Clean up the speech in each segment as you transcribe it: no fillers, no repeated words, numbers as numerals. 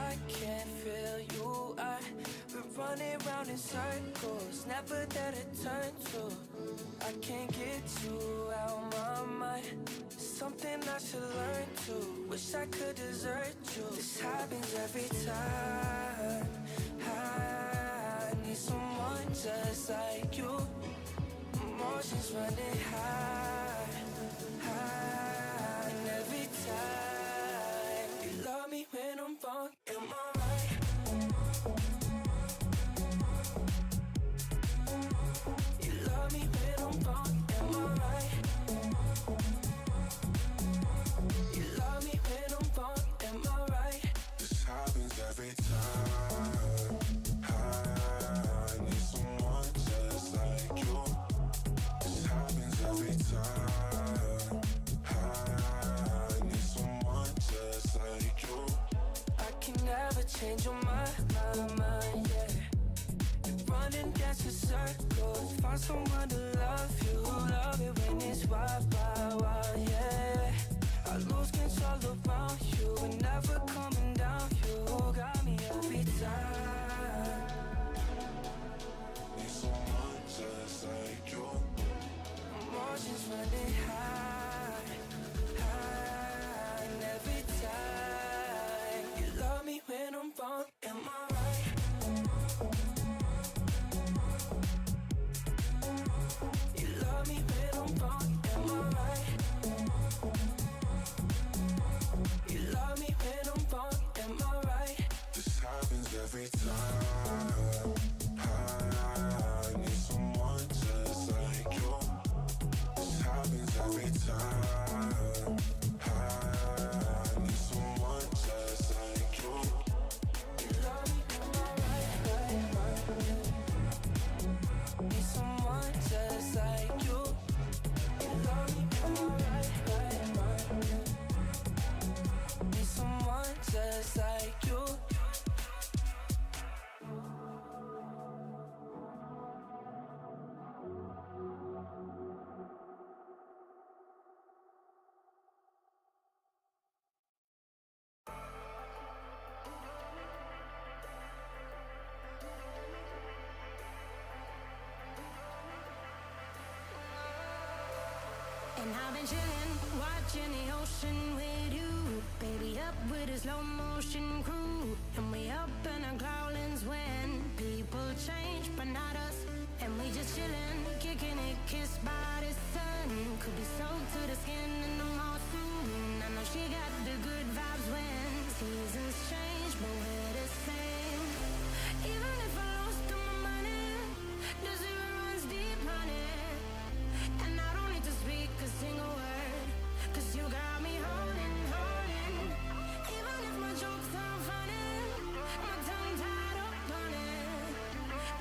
I can't feel you. We're running round in circles, never there to turn to. I can't get you out my mind. Something I should learn to. Wish I could desert you. This happens every time. I need someone just like you. Emotions running high, high. And every time you love me when I'm wrong. Am I right? You love me when I'm wrong. Am I right? You love me when I'm wrong. Am I right? This happens every time. I need someone just like you. This happens every time. I need someone just like you. I can never change your mind, yeah. You're running dance in circles. Find someone to love you. Love it when it's wild, wild, wild, yeah. I lose control around you and never coming down. You got me every time. Need someone just like you. Emotions running high, high. And every time you love me when I'm wrong. Am I right? You love me when I'm wrong. Am I right? You love me when I'm wrong. Am I right? This happens every time. I need someone just like you. This happens every time. I need someone just like you. You love me, am I right, right? Need someone just like you. You love me, am I right, right? Need someone just like you. And I've been chillin', watching the ocean with you. Baby, up with a slow motion crew. And we up in our growlings when people change, but not us. And we just chillin', kicking it, kissed by the sun. Could be soaked to the skin in the mall soon. I know she got the good vibes when seasons change, but we're the same. Even if I lost all my money, the zero runs deep, honey. And I don't need to speak a single word, 'cause you got me holding, holding. Even if my jokes aren't funny, my tongue tied up on it.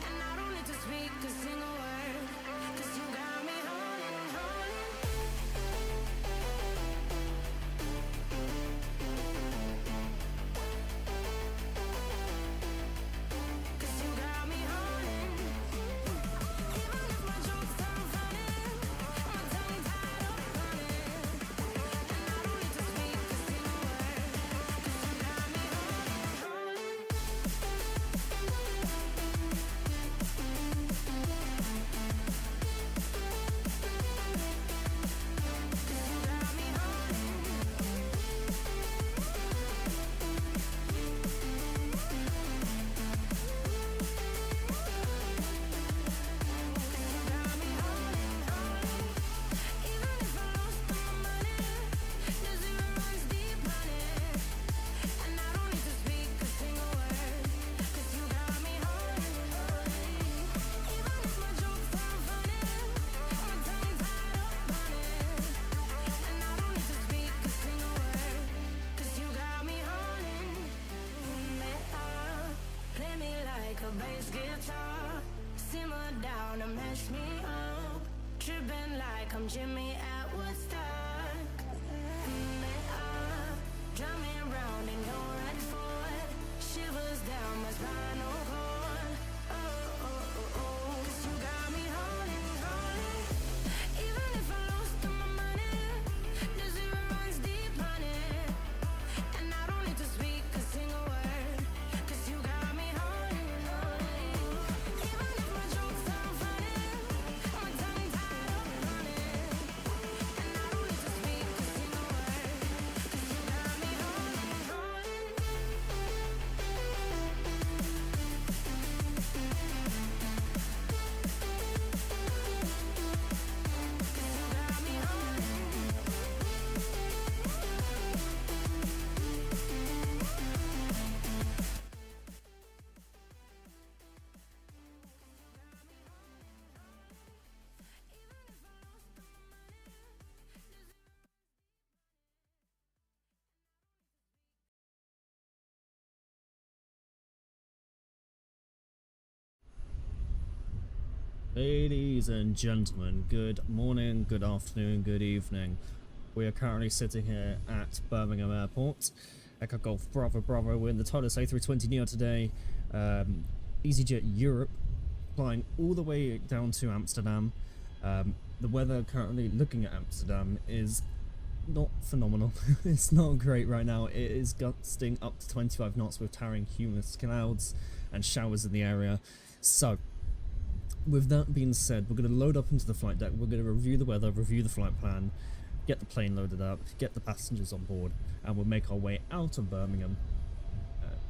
And I don't need to speak a single word, 'cause you got me holding, holding. Ladies and gentlemen, good morning, good afternoon, good evening. We are currently sitting here at Birmingham Airport. Echo Golf Bravo Bravo. We're in the ToLiss A320NEO today. EasyJet Europe, flying all the way down to Amsterdam. The weather currently looking at Amsterdam is not phenomenal. It's not great right now. It is gusting up to 25 knots with towering cumulus clouds and showers in the area. So, with that being said, we're going to load up into the flight deck. We're going to review the weather, review the flight plan, get the plane loaded up, get the passengers on board, and we'll make our way out of Birmingham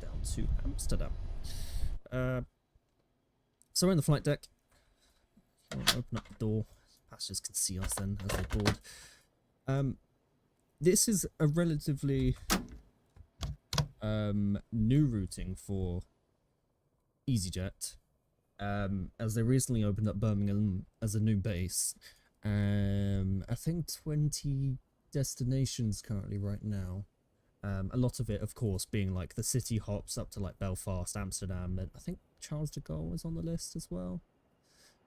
down to Amsterdam. So we're in the flight deck. I'll open up the door. Passengers can see us then as they board. This is a relatively new routing for EasyJet, as they recently opened up Birmingham as a new base. I think 20 destinations currently right now. A lot of it, of course, being like the city hops up to like Belfast, Amsterdam, and I think Charles de Gaulle is on the list as well.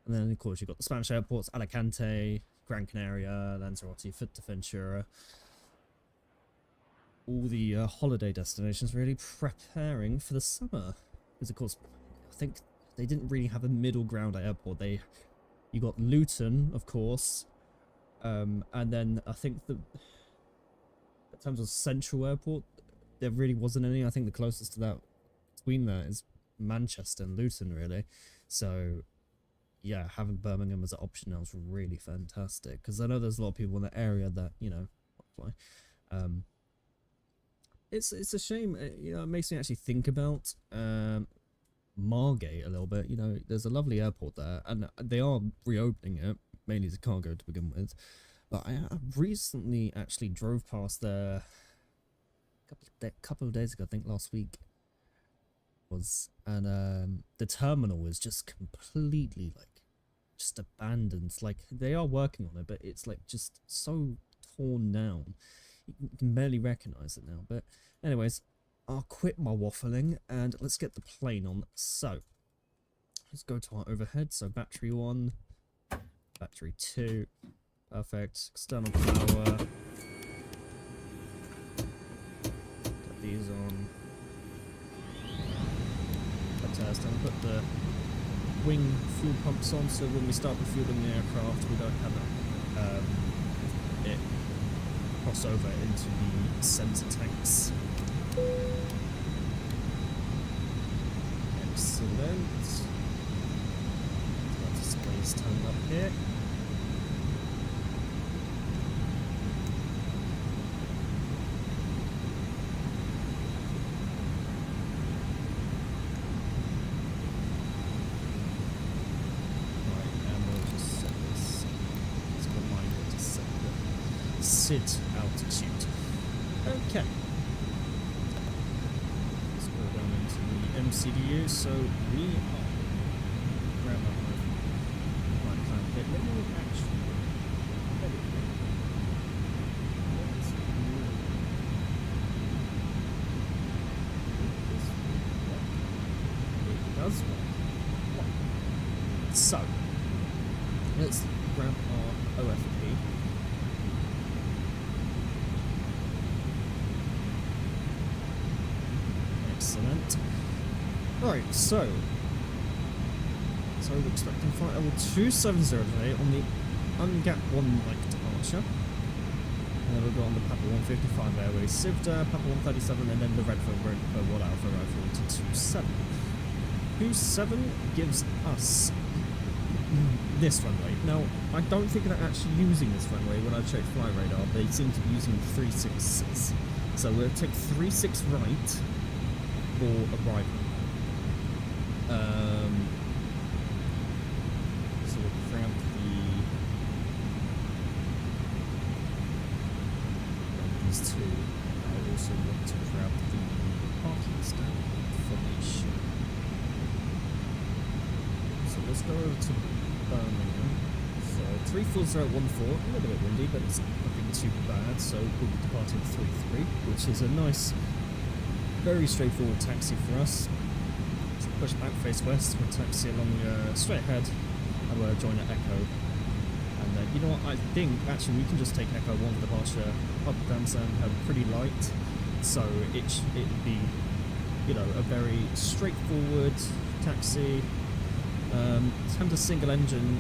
And then, of course, you've got the Spanish airports, Alicante, Gran Canaria, Lanzarote, Fuerteventura. All the holiday destinations really preparing for the summer. Because, of course, I think they didn't really have a middle ground airport. You got Luton, of course, and then I think in terms of central airport, there really wasn't any. I think the closest to that between that is Manchester and Luton, really. So, yeah, having Birmingham as an option now is really fantastic, because I know there's a lot of people in the area that, you know, fly. It's a shame, you know, it makes me actually think about Margate a little bit. You know, there's a lovely airport there, and they are reopening it, mainly as cargo to begin with. But I recently actually drove past there a couple of days ago, I think last week and the terminal was just completely just abandoned. Like, they are working on it, but it's like just so torn down. You can barely recognize it now. But anyways, I'll quit my waffling and let's get the plane on. So let's go to our overhead. So battery 1, battery 2, perfect. External power. Get these on. Test and put the wing fuel pumps on, so when we start refueling the aircraft, we don't have it cross over into the sensor tanks. Excellent. That display is turned up here. Altitude. Okay. Let's go down into the MCDU. So we are grab our flight plan here. Let me actually it does work. So let's grab our OFP. Excellent. Right, so we're expecting flight level 270 today on the UNGAP 1 like departure. And then we'll go on the Papa 155 Airways Civda, Papa 137, and then the Redford Watt Alpha arrival to 27. 27 gives us this runway. Now, I don't think they're actually using this runway. When I checked FlyRadar, they seem to be using 366. So we'll take 36 right for arrival. So we'll grab these two. I also want to grab the parking stand information. So let's go over to Birmingham. So 34014, a little bit windy, but it's nothing too bad. So we'll be departing 33, which is a nice, very straightforward taxi for us. So push back, face west, we'll taxi along straight ahead and we'll join at Echo. And then, you know what, I think actually we can just take Echo 1 for departure up Amsterdam, pretty light, so it'd be, you know, a very straightforward taxi. Time to single engine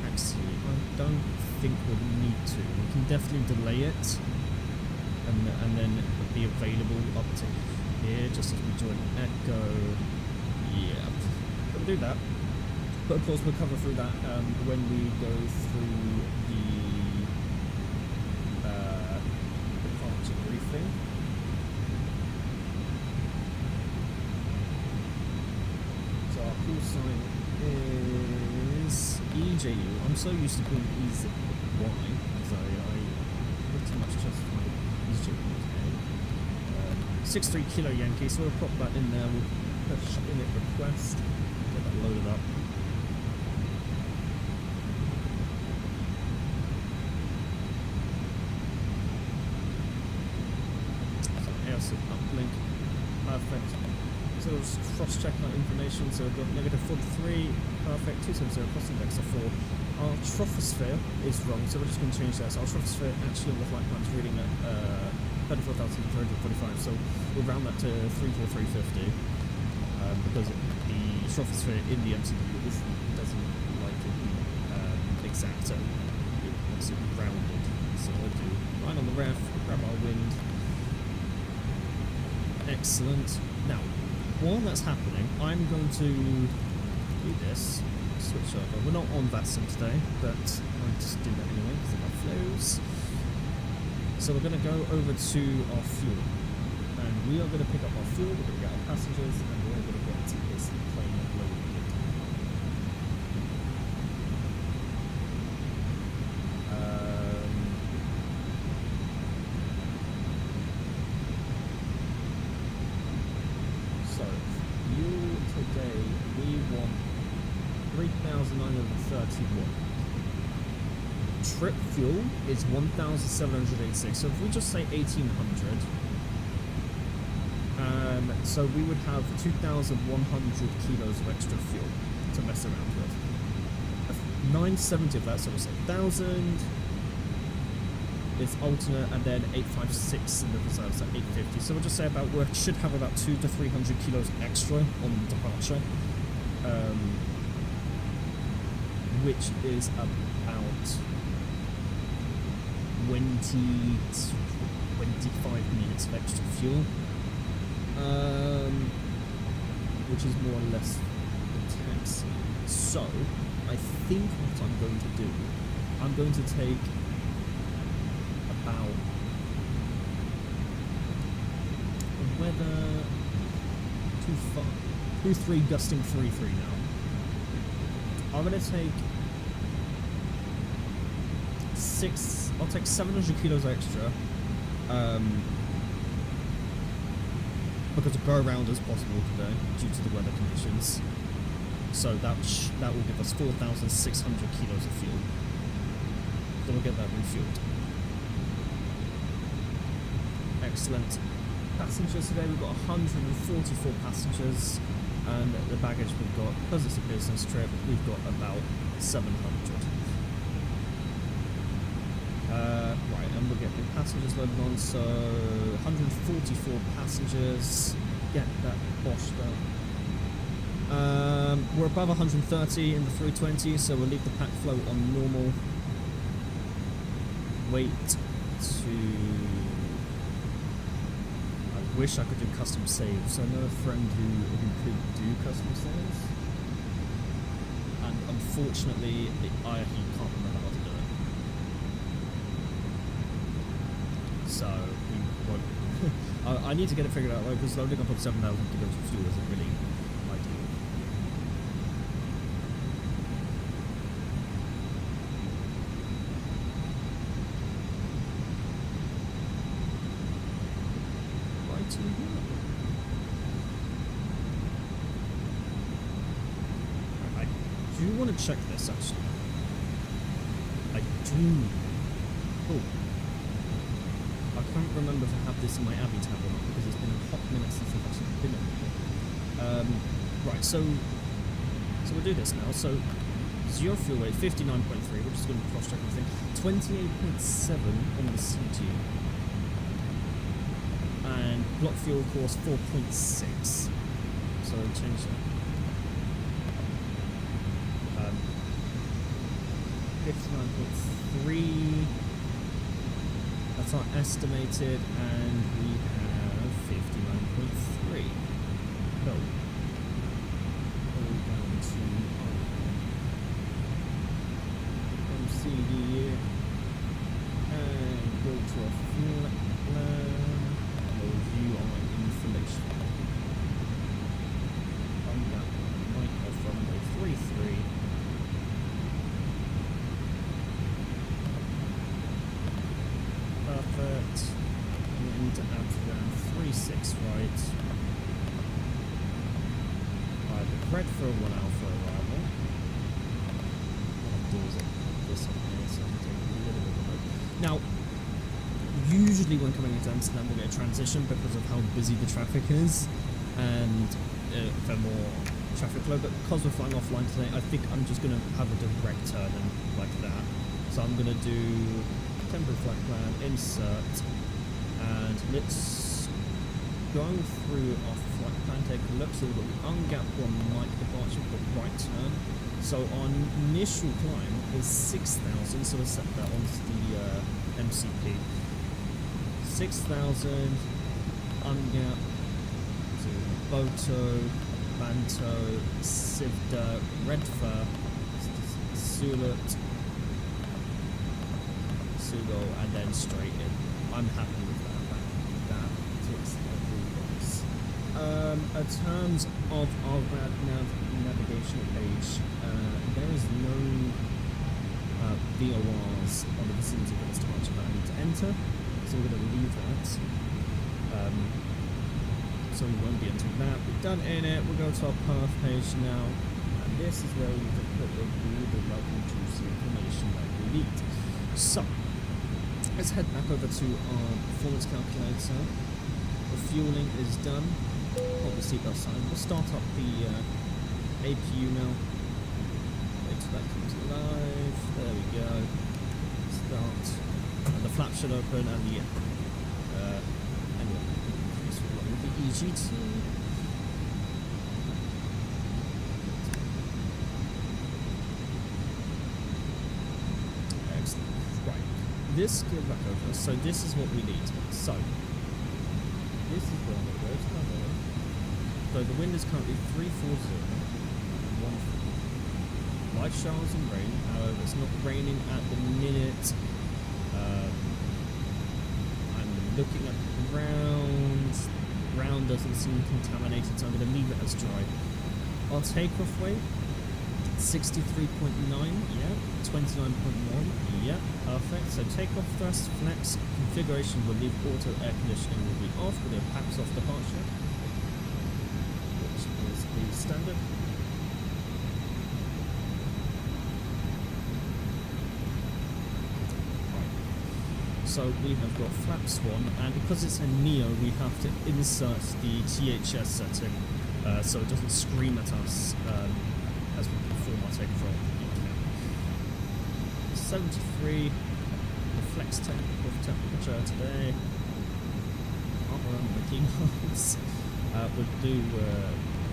taxi, I don't think we'll need to. We can definitely delay it and then be available up to here just as we join Echo. Yeah, we'll do that. But of course we'll cover through that when we go through the departure briefing. So our call sign is EJU. I'm so used to calling EZY, so I pretty much just find EJU. 63 Kilo Yankee, so we'll pop that in there. We'll push init request, get that loaded up. Uplink, perfect. So let's cross check our information. So we've got -43, perfect. 270 cross index of 4. Our troposphere is wrong, so we're just going to change that. So our troposphere actually on the flight plan is reading at 34,345. So we'll round that to 34350 because the troposphere in the MCU doesn't like to be exact, so it wants it rounded. So we'll do line on the ref, grab our wind. Excellent. Now, while that's happening, I'm going to do this. Switch over. We're not on VEZY today, but I'll just do that anyway because of our flows. So we're going to go over to our fuel, and we are going to pick up our fuel. We're going to get our passengers, and we're going to get to this plane loaded. Today we want 3,931. Trip fuel is 1,786. So if we just say 1,800, so we would have 2,100 kilos of extra fuel to mess around with. 970 of that, so we'll say 1,000 is alternate, and then 856 in the reserve, so 850. So we'll just say about we should have about 200 to 300 kilos extra on departure, which is about 20 to 25 minutes of extra fuel, which is more or less the taxi. So I think what I'm going to do, I'm going to take about weather 2-3 gusting 3-3 now. I'm gonna take I'll take 700 kilos extra, because a go around as possible today due to the weather conditions. So that will give us 4,600 kilos of fuel. So we'll get that refueled. Excellent. Passengers today, we've got 144 passengers, and the baggage we've got, because it's a business trip, we've got about 700. Right, and we'll get the passengers loaded on, so 144 passengers, get that boshed up. We're above 130 in the 320, so we'll leave the pack flow on normal. Wait to... I wish I could do custom saves. I know a friend who could do custom saves, and unfortunately I actually can't remember how to do it. So we won't. I need to get it figured out, because loading up on 7,000 kilos of fuel isn't really ideal. I do want to check this actually. I do. Oh. I can't remember if I have this in my Abbey tab or not, because it's been a hot minute since I've actually been on here. Right, so we'll do this now. So Zero fuel weight 59.3, which is going to cross check everything. 28.7 on the CG. And block fuel course 4.6. So change that. 59.3. That's our estimated, and we have 59.3. Go. Go down to MCD and go to our flat plan. We'll view our information. On that right off runway 33. Perfect. Into Amsterdam 36 right. Red for 1 Alpha arrival. What I'll do is I'll put this on here so I can take a little bit of a look. Now, usually when coming into Amsterdam we'll get a transition because of how busy the traffic is and if they're more traffic flow, but because we're flying offline today I think I'm just going to have a direct turn in like that. So I'm going to do temporary flight plan, insert, and let's go through our flight plan, take a look. So we've got the ungapped one mic departure, we've got right turn. So our initial climb is 6,000, so we'll set that onto the MCP. 6,000, ungap, to Boto, Banto, Sivda, Redfur, Sulut, Sugo, and then straight in. I'm happy with that. That ticks every box. In terms of our navigation page, there is no VORs on the vicinity of this departure that I need to enter, so we're going to leave that. So we won't be entering that. We've done in it. We'll go to our path page now, and this is where we can put the good, lovely, juicy information that we need. So let's head back over to our performance calculator. The fueling is done. Hold the seatbelt sign. We'll start up the APU now. Wait till that comes alive. There we go. Start. And the flap should open, and the EGT. Excellent. Right. This go back over. So this is what we need. So this is where I'm going to go to my mirror. So the wind is currently 340 and 1. Light showers and rain. However, it's not raining at the minute. I'm looking at the ground. Ground doesn't seem contaminated, so I'm going to leave it as dry. Our takeoff weight, 63.9, yeah, 29.1, yeah, perfect. So takeoff thrust, flex, configuration will leave, auto air conditioning will be off, we'll do a packs off departure, which is the standard. So we have got flaps 1, and because it's a NEO, we have to insert the THS setting so it doesn't scream at us as we perform our takeoff roll. 73, the flex takeoff temperature today. Up around the keynotes. We'll do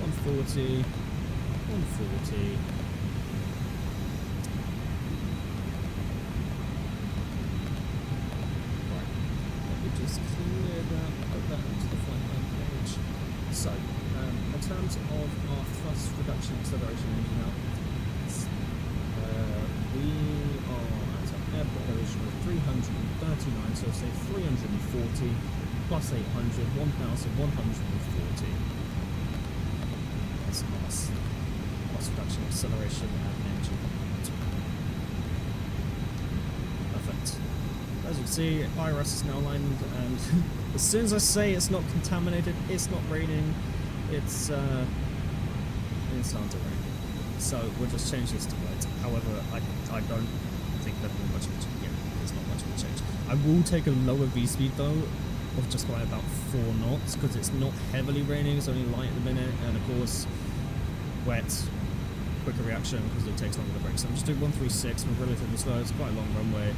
140, 140. Just clear that, put that into the flight plan page. So, in terms of our thrust reduction acceleration engine output, we are at an airport elevation of 339, so say 340 plus 800, 1,140. That's nice. Thrust reduction acceleration and engine output. Perfect. As you can see, IRS is now aligned, and as soon as I say it's not contaminated, it's not raining, it's starting to rain. So we'll just change this to white. However, I don't think there'll be much of a change. Yeah, there's not much of a change. I will take a lower V-speed though, of just by about 4 knots, because it's not heavily raining, it's only light at the minute, and of course, wet, quicker reaction because it takes longer to brake. So I'm just doing 136, we're relatively slow, it's quite a long runway.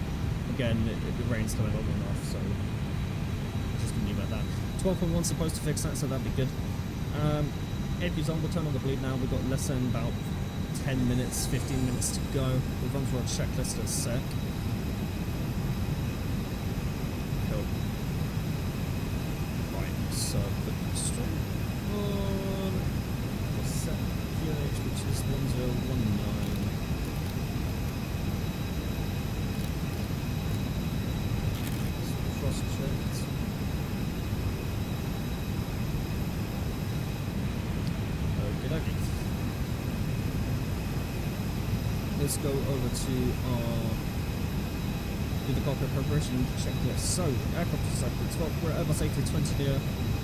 Again, the rain's coming on and off, so just gonna leave it at that. 12.1 supposed to fix that, so that'd be good. AP's on, we'll turn on the bleed now. We've got less than about 10 minutes, 15 minutes to go. We'll run through our checklist in a sec. Cool. Right, so put straight on. We'll set QH, which is 1019. Cross checked. Okay. Let's go over to the cockpit preparation checklist. So, aircraft cycle 12, we're at Orbx A320NEO.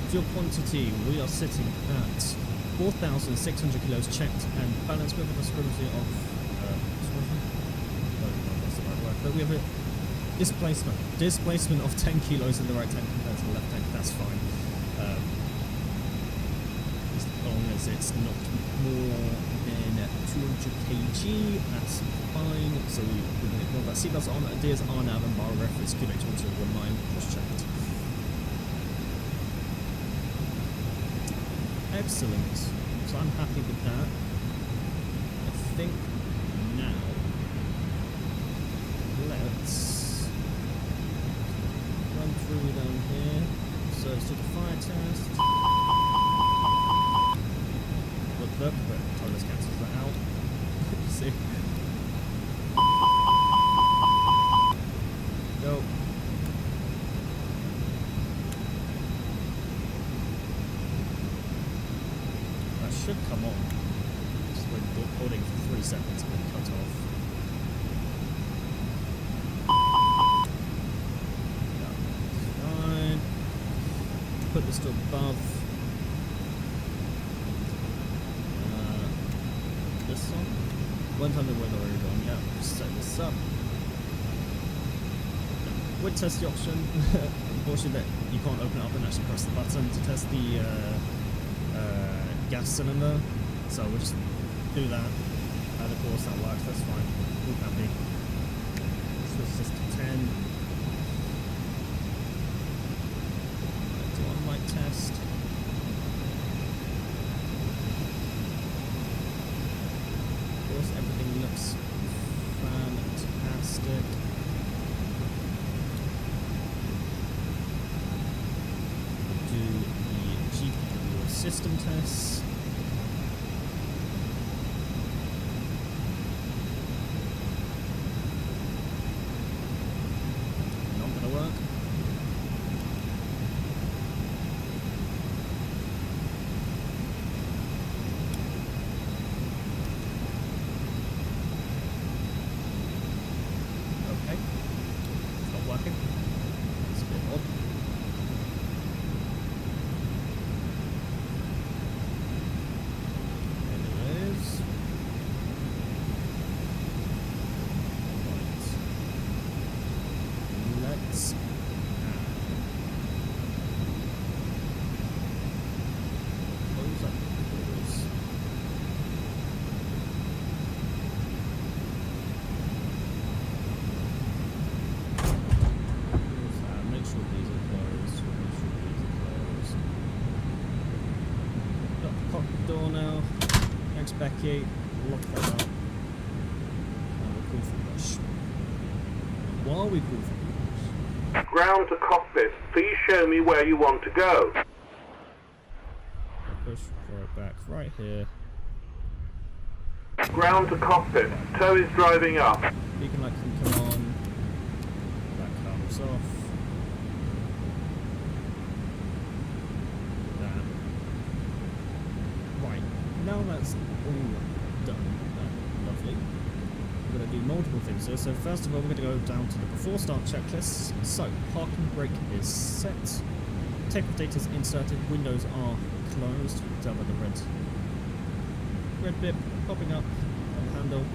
Fuel quantity, we are sitting at 4,600 kilos checked and balanced with a discrepancy of I don't know if that's the right word, but we have a displacement of 10 kilos in the right tank compared to the left tank. That's fine. As long as it's not more than 200 kg, that's fine. So we can ignore that. Seatbelts on, ideas are now, and bar reference QH 1219, just checked. Excellent. So I'm happy with that. I think now let's run through down here. So let's do the fire test. But ToLiss cancels that out. See. Go. That should come on. Just been holding for 3 seconds and then cut off. Yeah, fine. Put this to above. This one. 100 with already done. Yeah, just set this up. Would test the option. Unfortunately, that you can't open it up and actually press the button to test the gas cylinder. So we'll just do that. And of course, that works. That's fine. We're happy. Switch this to 10. Let's do one light test. Everything looks fantastic. We'll do the GPU system tests. Not gonna work. Door now. Thanks, Becky. Lock that up. And we'll call for push. While we call for push. Ground to cockpit. Please show me where you want to go. Push right back, right here. Ground to cockpit. Tow is driving up. Beacon light can come on. That comes off. Now that's all done. Lovely. We're going to do multiple things here. So first of all, we're going to go down to the before start checklists. So parking brake is set. Takeoff data is inserted. Windows are closed. Tell by the red bit popping up on the handle.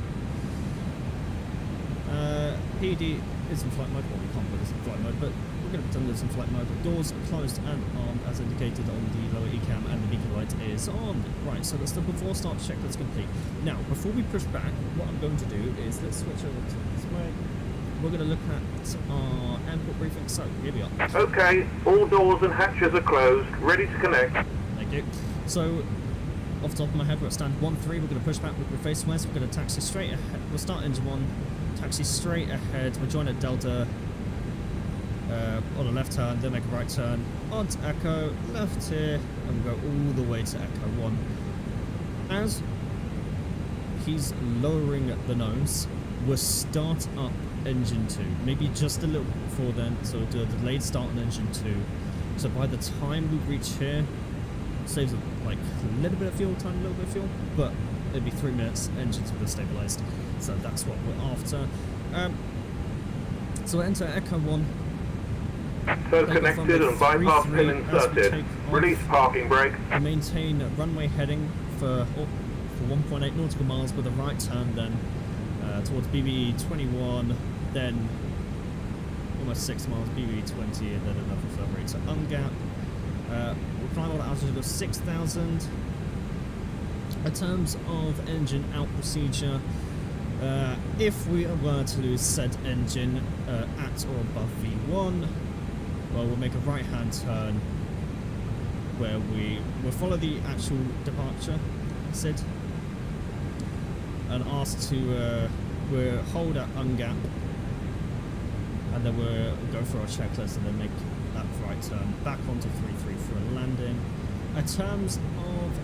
PD is in flight mode. Well, we can't put this in flight mode, but we're going to pretend it's in flight mode. Doors are closed and armed as indicated on the lower ECAM, and the beacon light is on. Right, so that's the before start check that's complete. Now, before we push back, what I'm going to do is let's switch over to this way. We're going to look at our airport briefing. So, here we are. Okay, all doors and hatches are closed, ready to connect. Thank you. So, off the top of my head, we're at stand 1-3. We're going to push back. We're going to face west. We're going to taxi straight ahead. We'll start engine 1, taxi straight ahead. We'll join at Delta on a left turn, then make a right turn onto Echo, left here, and we'll go all the way to Echo 1. As he's lowering the nose, we'll start up engine 2, maybe just a little before then, so do a delayed start on engine 2. So by the time we reach here, saves like a little bit of fuel, tiny little bit of fuel, but it'll be 3 minutes, engines will be stabilised. So that's what we're after. So enter Echo 1. So connected and bypass pin inserted. Release parking brake. We maintain runway heading for 1.8 nautical miles with a right turn then towards BBE 21, then almost 6 miles BBE 20, and then another further into UNGAP. We'll climb on altitude of 6,000. In terms of engine out procedure, if we were to lose said engine at or above V1, well, we'll make a right-hand turn where we'll follow the actual departure SID and ask to we'll hold at UNGAP, and then we'll go through our checklist and then make that right turn back onto 3-3 for a landing. In terms of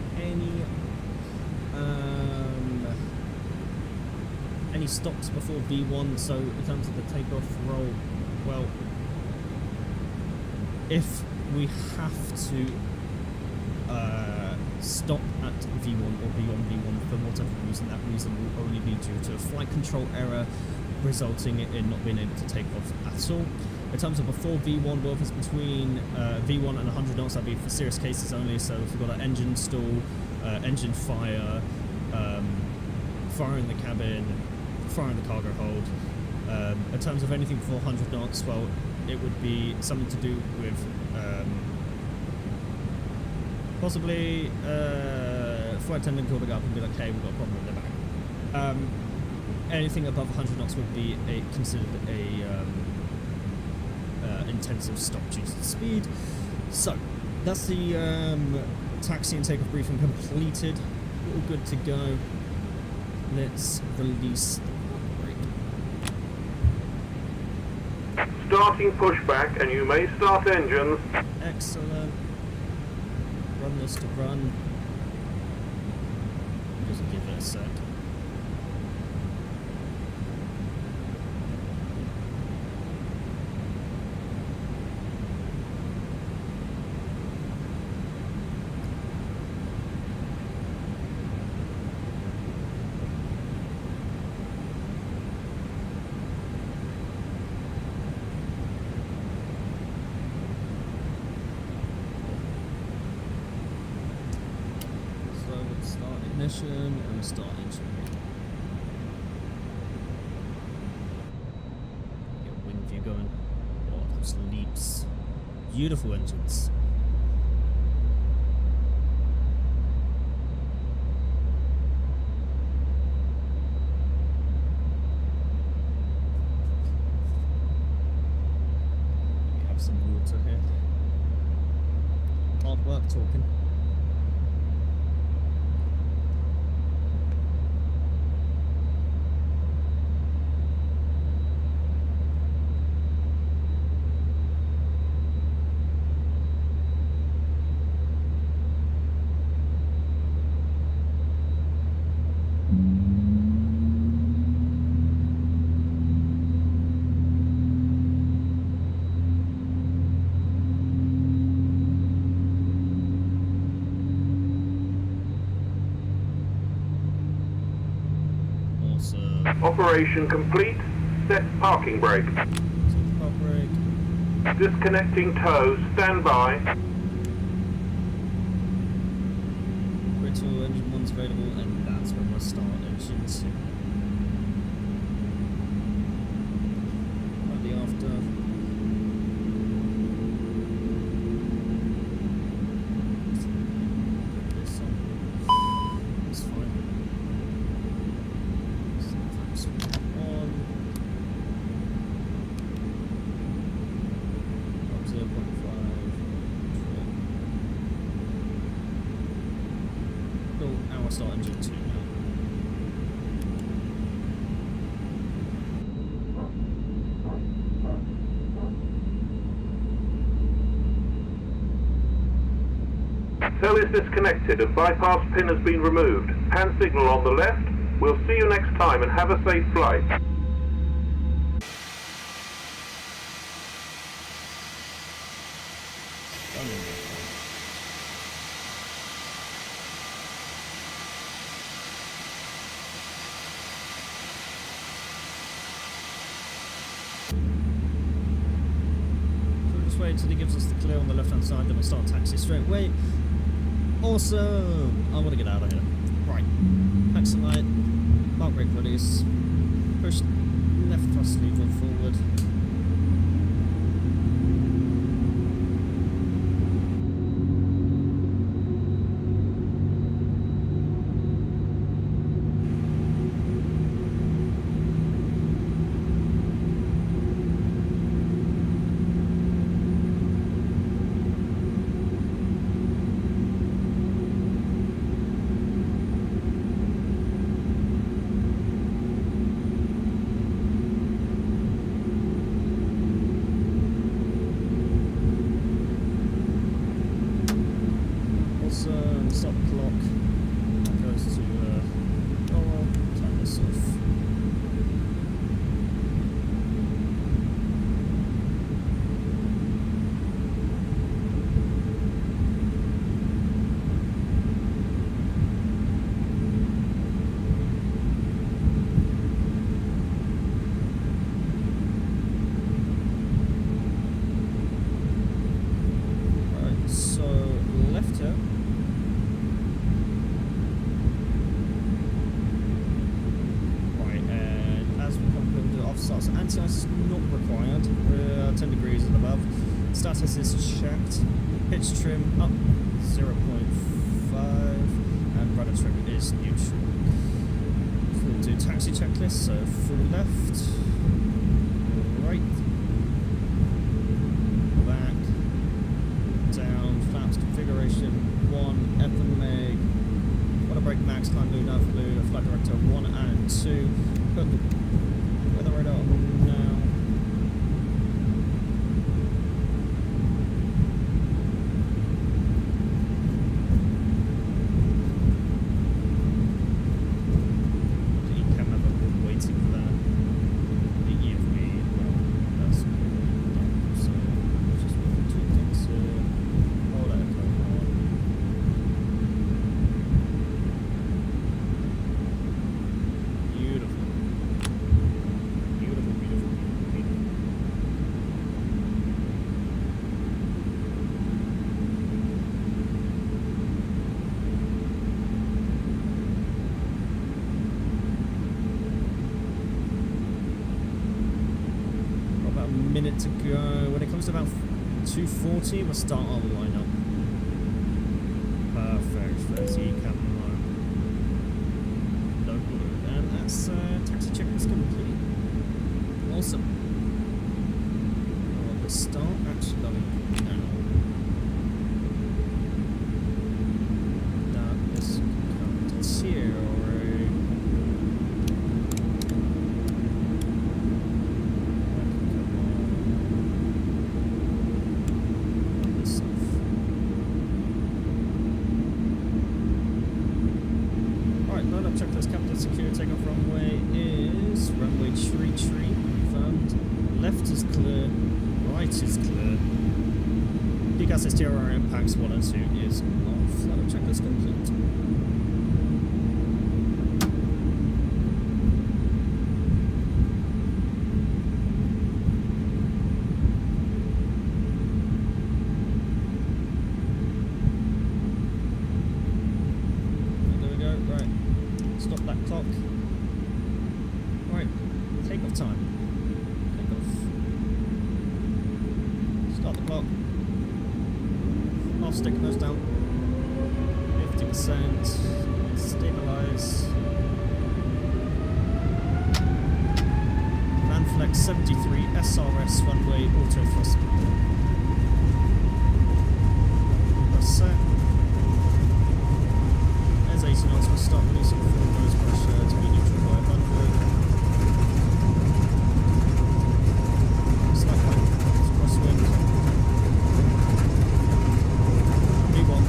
any stops before V1, so in terms of the takeoff roll, well, if we have to stop at V1 or beyond V1 for whatever reason, that reason will only be due to a flight control error resulting in not being able to take off at all. In terms of before V1, well, if it's between V1 and 100 knots, that'd be for serious cases only. So if we've got an engine stall, engine fire, fire in the cabin, fire in the cargo hold. In terms of anything before 100 knots, well, it would be something to do with possibly flight attendant calling up and be like, hey, we've got a problem with the back. Anything above 100 knots would be considered a intensive stop due to the speed. So that's the taxi and takeoff briefing completed. All good to go. Let's release the brake. Starting pushback, and you may start engines. Excellent. Run this to run. Just give it a sec. And start engine. Get wing view going. Oh, those leaps. Beautiful engines. We have some water here. Hard work talking. Operation complete. Set parking brake. Park brake. Disconnecting tows. Stand by. Critical engine 1's available, and that's when we'll start engine 2. start engine 2 now. ToLiss disconnected and bypass pin has been removed. Hand signal on the left. We'll see you next time and have a safe flight. Wait until he gives us the clear on the left hand side, then we'll start taxi straight away. Awesome! I want to get out of here. Right. Exit light, park brake release, push left thrust lever forward. Stop the clock. That goes to well, turn this off. Right, so left here. Starts anti-ice is not required. 10 degrees and above. Status is checked. Pitch trim up 0.5 and rudder trim is neutral. We'll do taxi checklist. So full left, right, back, down, flaps configuration 1, FMAG, water brake max, climb blue, nav blue, flight director 1 and 2. Put the weather radar on now. The camera waiting for that. The EFB, well, that's done. So just one, 2 things here. Hold that echo on. Beautiful. Minute to go. When it comes to about 2:40, we'll start our lineup. Perfect. vEZY camera. No blue. And that's taxi check is complete. Awesome. The start actually now. That is here. Checklist captain secure takeoff runway is runway tree confirmed. Left is clear, right is clear. Degas STR impacts 1 and 2 is off. Flight checklist complete. Stop that clock. Right, takeoff time. Takeoff. Start the clock. Half stick nose down. 50%. Stabilize. Manflex 73 SRS runway auto thrust. Press set. There's 80 knots. We'll start releasing full nose pressure to be neutral by 100. Slight right, crosswind. V1.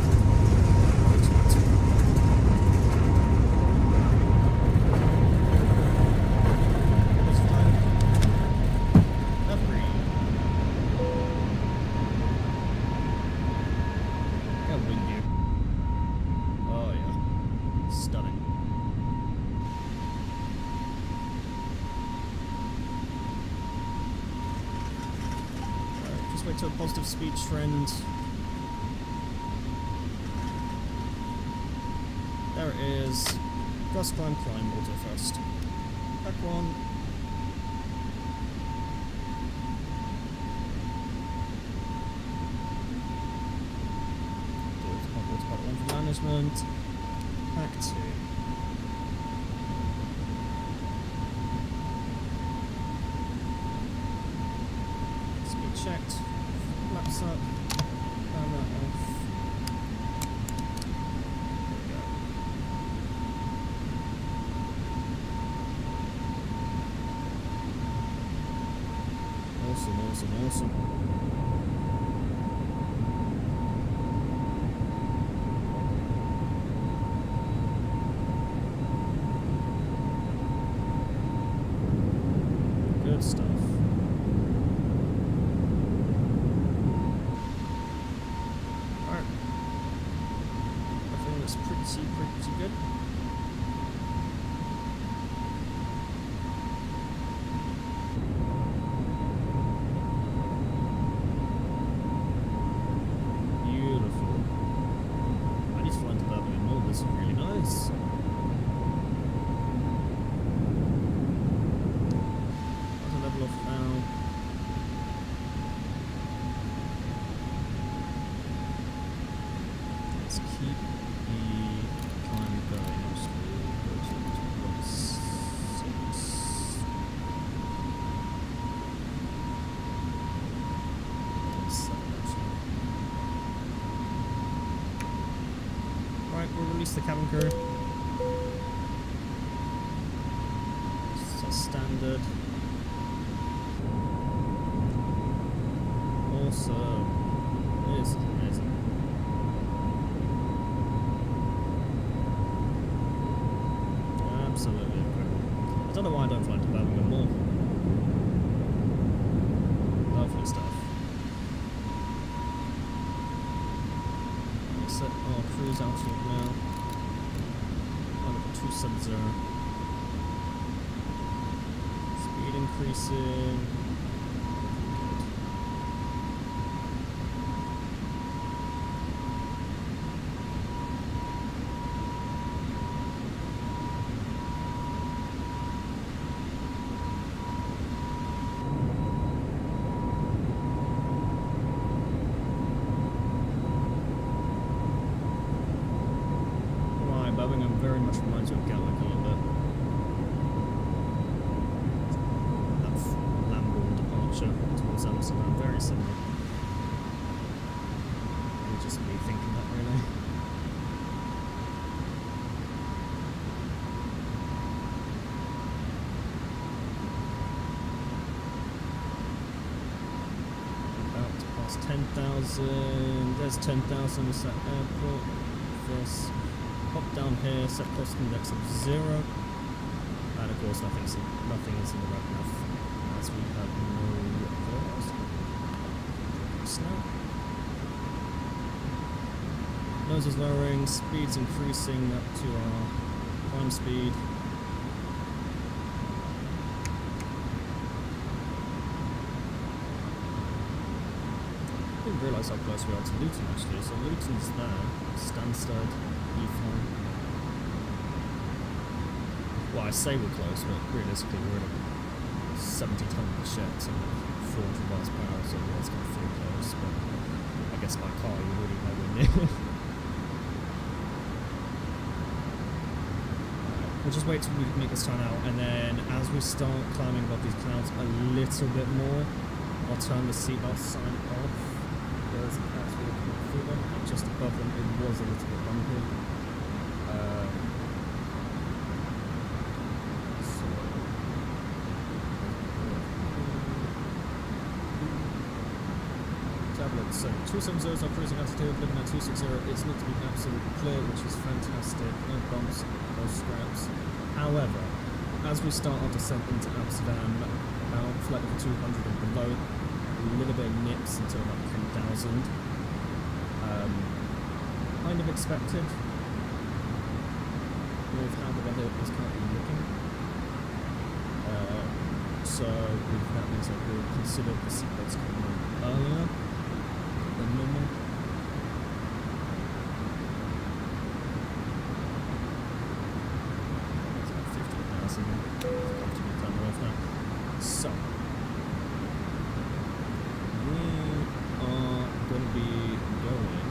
Wait to a positive speed trend. There it is. Cross climb, auto first. Back one. Autopilot one for management. Back two. Speed checked. Flaps up, round that off. There we go. Awesome, awesome, awesome. Good stuff. Pretty good. Beautiful. I need to fly into Birmingham more. This is really nice. I'll level off now. Let's keep we'll release the cabin crew. So standard. Awesome. This is amazing. Absolutely incredible. I don't know why I don't fly to Birmingham more. Lovely stuff. Set our cruise outlook now. Level 270. Speed increasing. Birmingham very much reminds you of Gatwick a little bit. That Lamborn departure towards Amsterdam, very similar. Maybe just me thinking that really. About to pass 10,000. There's 10,000 at that airport. This. Pop down here, set cost index of 0, and of course nothing is in the red enough, as we have no cars. Snow. Nose is lowering, speed's increasing up to our climb speed. I didn't realise how close we are to Luton actually, so Luton's there, Stansted. Well, I say we're close, but realistically we're in a 70-ton shed, so 400 miles per hour, so yeah, it's going to feel close, but I guess by car you're really nowhere near. We'll just wait till we make this turn out, and then as we start climbing above these clouds a little bit more, I'll turn the seatbelt sign off. There's a cloud walking through them, and just above them it was a little bit bumpy. So 270 is our cruising altitude, looking at 260, it's looked to be absolutely clear, which is fantastic. No bumps, no scraps. However, as we start our descent into Amsterdam, about flight level 200 and below, a little bit of nips until about 10,000. Kind of expected with how the weather is currently looking. So with that means that we'll consider the seatbelts coming on earlier than normal. It's about 15,000. Comfortably turned off now. So we are going to be going.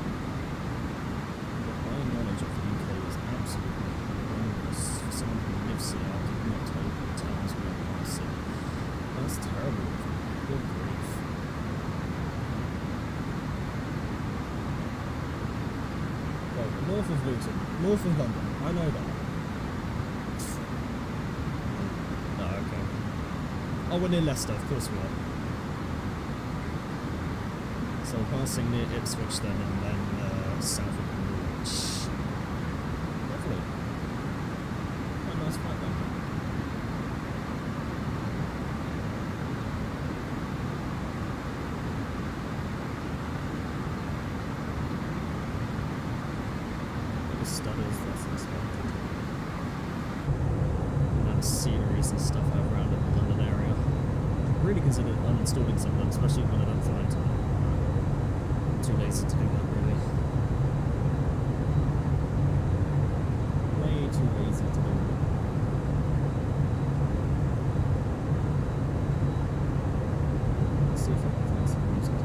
My knowledge of the UK is absolutely horrendous. For someone who lives here, I could not tell you what towns we are passing. That's terrible. Good grief. Well, north of Luton, north of London, I know that. No, okay. Oh, we're near Leicester, of course we are. So we're passing near Ipswich then, and then south of Norwich. Lovely. Quite a nice flight then. Stutters, that's expected. And sceneries and stuff out around in the London area. Really considered uninstalling some of them, especially when I don't fly time. I'm too lazy to do that, really. Way too lazy to do that. Let's see if I can find some music.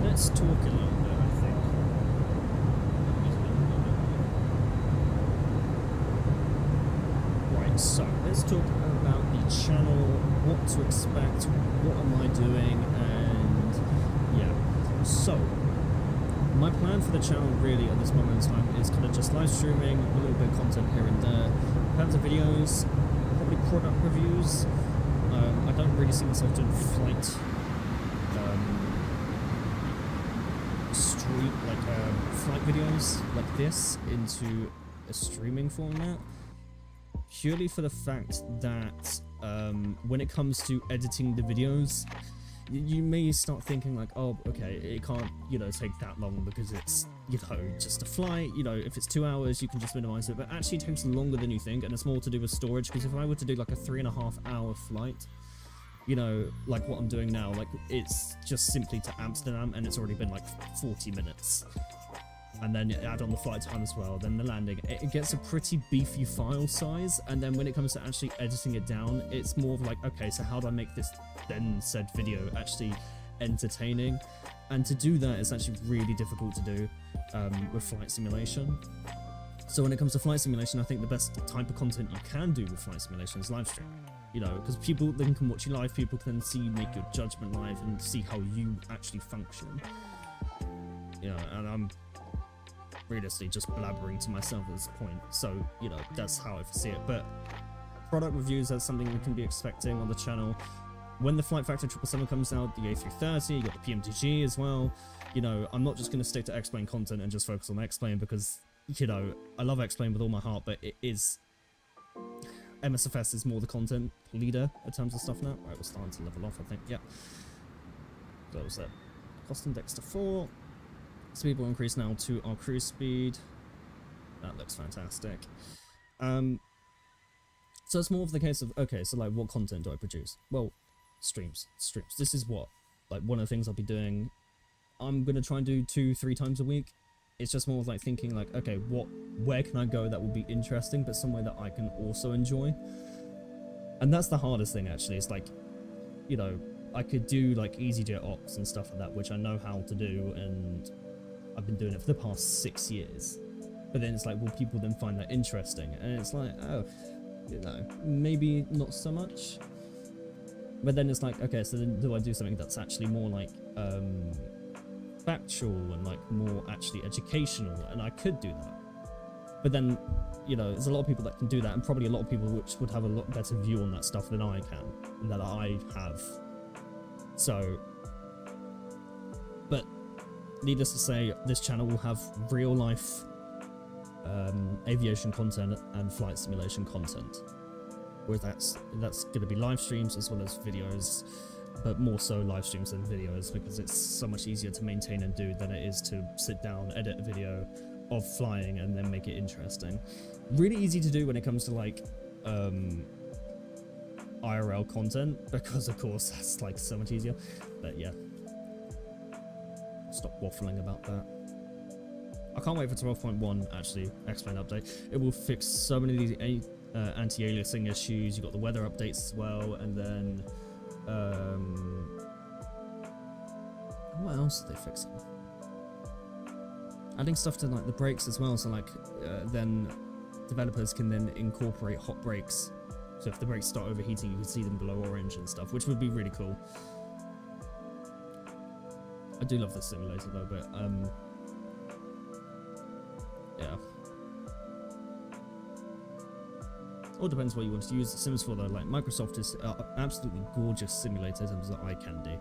Let's talk a little bit, I think. Right, so let's talk about the channel, what to expect, what am I doing, and yeah. So, my plan for the channel really at this moment in time is kind of just live streaming, a little bit of content here and there, tons of videos, probably product reviews. I don't really see myself doing flight flight videos like this into a streaming format, purely for the fact that when it comes to editing the videos, you may start thinking like, oh, okay, it can't, you know, take that long because it's, you know, just a flight. You know, if it's 2 hours, you can just minimize it, but actually it takes longer than you think, and it's more to do with storage, because if I were to do like a 3.5 hour flight, you know, like what I'm doing now, like it's just simply to Amsterdam and it's already been like 40 minutes. And then add on the flight time as well, then the landing, it gets a pretty beefy file size, and then when it comes to actually editing it down, it's more of like, okay, so how do I make this then said video actually entertaining? And to do that, it's actually really difficult to do. with flight simulation. So when it comes to flight simulation, I think the best type of content you can do with flight simulation is live stream. You know, because people then can watch you live, people can see you make your judgment live and see how you actually function. You know, and I'm realistically just blabbering to myself at this point, so you know, that's how I see it. But product reviews, that's something we can be expecting on the channel. When the Flight Factor 777 comes out, the A330, you got the PMTG as well. You know, I'm not just going to stick to X-Plane content and just focus on X-Plane, because, you know, I love X-Plane with all my heart, but it is... MSFS is more the content leader in terms of stuff now. Right, we're starting to level off, I think. Yeah. So that was that. Cost index to 4. Speed will increase now to our cruise speed. That looks fantastic. So it's more of the case of, okay, so like, what content do I produce? Well, streams. This is what, like, one of the things I'll be doing. I'm gonna try and do 2-3 times a week. It's just more of like thinking like, okay, where can I go that will be interesting, but somewhere that I can also enjoy? And that's the hardest thing, actually. It's like, you know, I could do like EasyJet ops and stuff like that, which I know how to do, and I've been doing it for the past 6 years. But then it's like, will people then find that interesting? And it's like, oh, you know, maybe not so much. But then it's like, okay, so then do I do something that's actually more like factual and like more actually educational? And I could do that. But then, you know, there's a lot of people that can do that, and probably a lot of people which would have a lot better view on that stuff than I can, and that I have. So, but needless to say, this channel will have real life aviation content and flight simulation content, where that's going to be live streams as well as videos, but more so live streams than videos, because it's so much easier to maintain and do than it is to sit down, edit a video of flying and then make it interesting. Really easy to do when it comes to like IRL content, because of course that's like so much easier. But yeah, stop waffling about that. I can't wait for 12.1 actually, X-Plane update. It will fix so many of these anti-aliasing issues. You've got the weather updates as well, and then what else are they fixing? Adding stuff to like the brakes as well, so like then developers can then incorporate hot brakes. So if the brakes start overheating, you can see them below orange and stuff, which would be really cool. I do love this simulator though, but yeah. All depends what you want to use the sims for though. Like Microsoft is absolutely gorgeous simulator in terms of eye candy.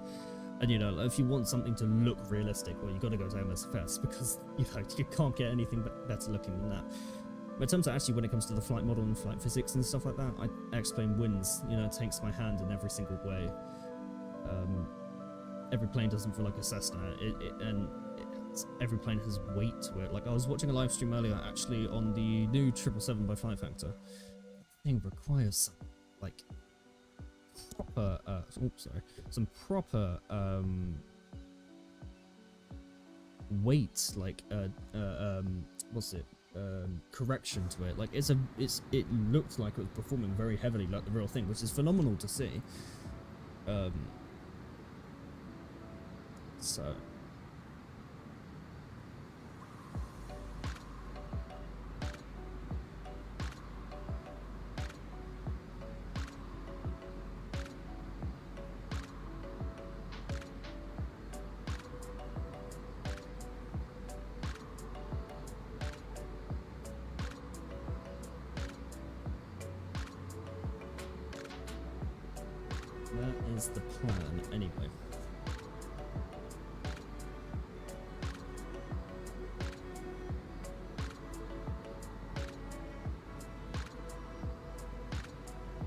And you know, if you want something to look realistic, well, you got to go to MSFS, because you know you can't get anything better looking than that. But in terms of actually when it comes to the flight model and flight physics and stuff like that, X-Plane wins. You know, it takes my hand in every single way. Every plane doesn't feel like a Cessna, every plane has weight to it. Like I was watching a live stream earlier actually on the new 777 by Flight Factor. That thing requires some like proper some proper weight, like correction to it. Like it looked like it was performing very heavily like the real thing, which is phenomenal to see. So that is the plan anyway.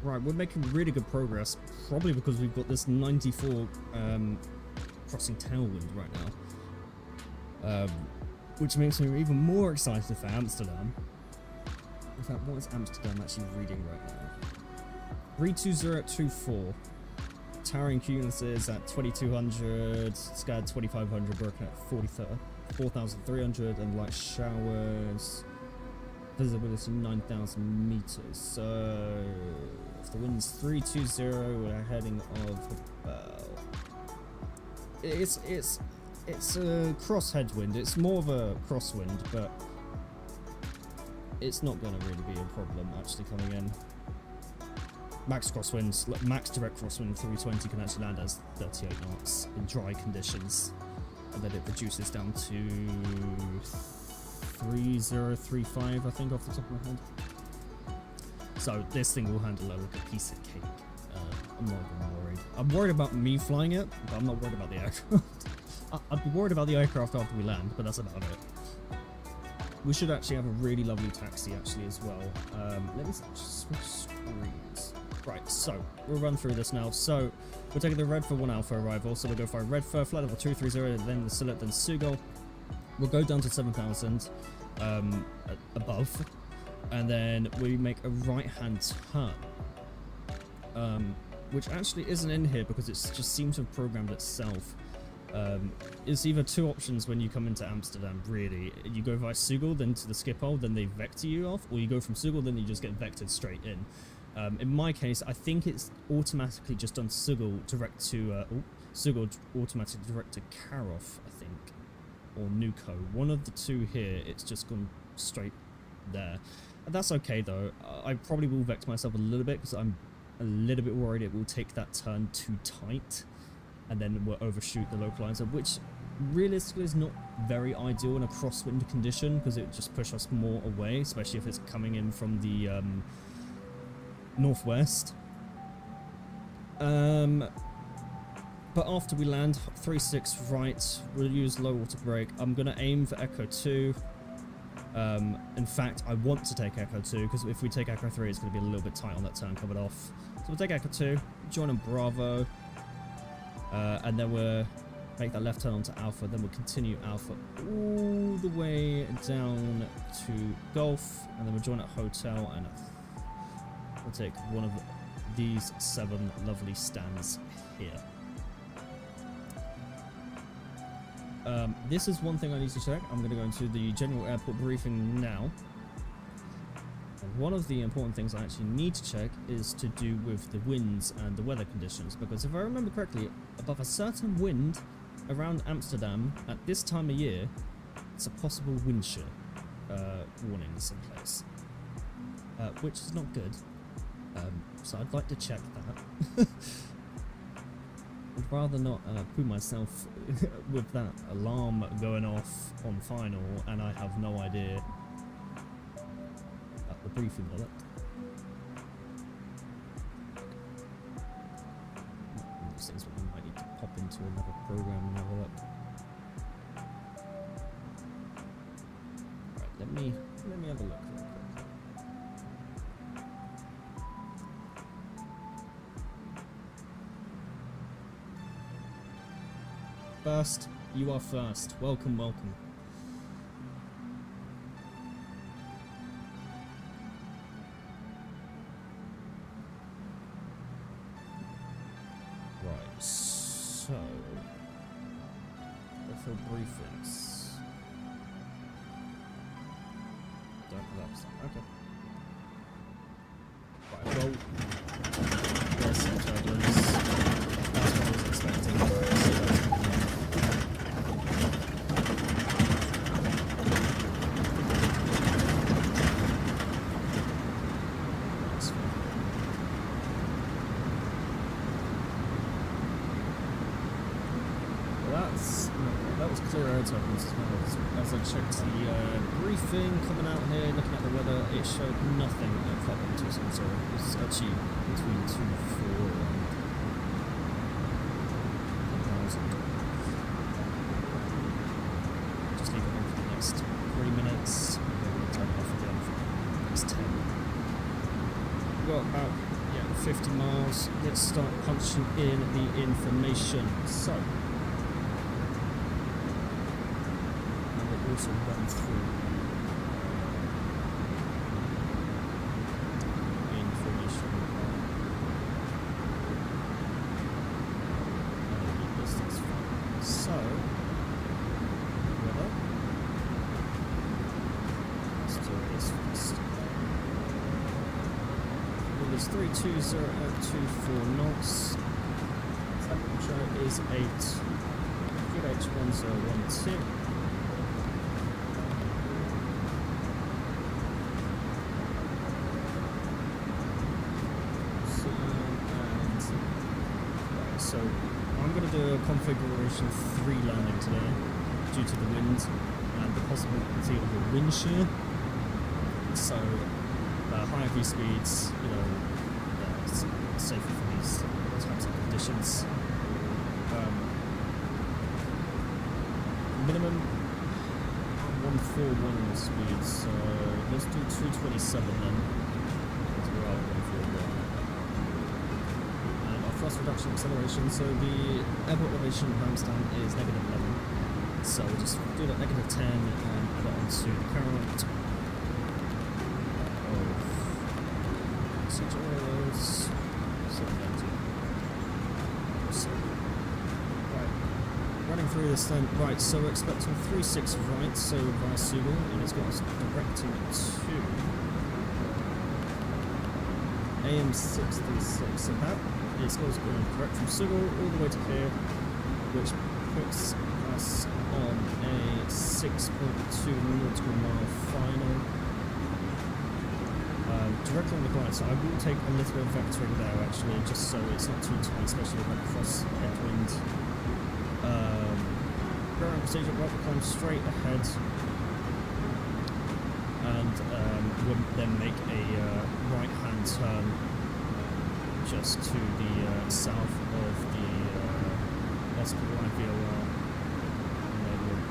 Right, we're making really good progress, probably because we've got this 94 crossing tailwind right now, which makes me even more excited for Amsterdam. In fact, what is Amsterdam actually reading right now? 320 at 24. Towering cumuluses at 2200, SCAD 2500, broken at 4,300, and light showers. Visibility 9,000 meters. So if the wind's 320, we're heading of about. It's it's a cross headwind. It's more of a crosswind, but it's not going to really be a problem actually coming in. Max crosswinds, max direct crosswind 320 can actually land as 38 knots in dry conditions, and then it reduces down to 3035, I think, off the top of my head. So this thing will handle it like a piece of cake. I'm not even worried. I'm worried about me flying it, but I'm not worried about the aircraft. I'd be worried about the aircraft after we land, but that's about it. We should actually have a really lovely taxi actually as well. Let me switch screens. Right, so we'll run through this now. So we're taking the red for 1 Alpha arrival. So we'll go for red for flight level 230, then the Sillet, then Sugo. We'll go down to 7,000 above, and then we make a right-hand turn, which actually isn't in here because it just seems to have programmed itself. It's either two options when you come into Amsterdam, really. You go via Sugel, then to the Schiphol, then they vector you off, or you go from Sugel, then you just get vectored straight in. In my case, I think it's automatically just done Sugel direct to Sugel automatically direct to Takeoff, I think, or Nuco. One of the two here, it's just gone straight there. That's okay though. I probably will vector myself a little bit because I'm a little bit worried it will take that turn too tight, and then we'll overshoot the localizer, which realistically is not very ideal in a crosswind condition because it would just push us more away, especially if it's coming in from the northwest. But after we land, 3-6 right, we'll use low water brake. I'm going to aim for Echo 2. In fact, I want to take Echo 2 because if we take Echo 3, it's going to be a little bit tight on that turn covered off. So we'll take Echo 2, join on Bravo, and then we'll make that left turn onto Alpha. Then we'll continue Alpha all the way down to Golf, and then we'll join at Hotel, and we'll take one of these 7 lovely stands here. This is one thing I need to check. I'm going to go into the general airport briefing now. And one of the important things I actually need to check is to do with the winds and the weather conditions, because if I remember correctly, above a certain wind around Amsterdam at this time of year, it's a possible wind shear warning in some place, which is not good. So I'd like to check that. I'd rather not put myself with that alarm going off on final and I have no idea at the briefing of it. These things we might need to pop into another program and have a look. Right, let me have a look real quick. First, you are first. Welcome, welcome. Right, so for briefings. Don't collapse that. Okay. Right, well, there's some turbulence. That's what I was expecting. Turbulence as well. As I checked the briefing coming out here, looking at the weather, it showed nothing at flight level 270. It was actually between 2-4 and 1,000. Just leave it on for the next 3 minutes, and then we'll turn it off again for the next 10. We've got about 50 miles. Let's start punching in the information. So also run through information distance. So weather. Let's do this first. Well, it's 320 at 24 knots. Temperature is 8. Good 8 1012. So I'm going to do a configuration 3 landing today due to the wind and the possibility of a wind shear. So higher V speeds, you know, it's safer for these types of conditions. Minimum 141 speeds, so let's do 227 then. Because we're out 141. And our thrust reduction acceleration, so the airport elevation of Amsterdam is -11. So we'll just do that -10 and add it onto the current of CGRs. So running through this then, right, so we're expecting 36 right, so via Sugal, and it's got us directing to AM636, so that is going direct from Sugal all the way to here, which puts us on a 6.2 nautical mile final. Directly on the glide, so I will take a little bit of vectoring there actually, just so it's not too tight, especially with that cross headwind. Ground procedure, right, we'll climb straight ahead and we'll then make a right hand turn just to the south of the SPY VOR, and then we'll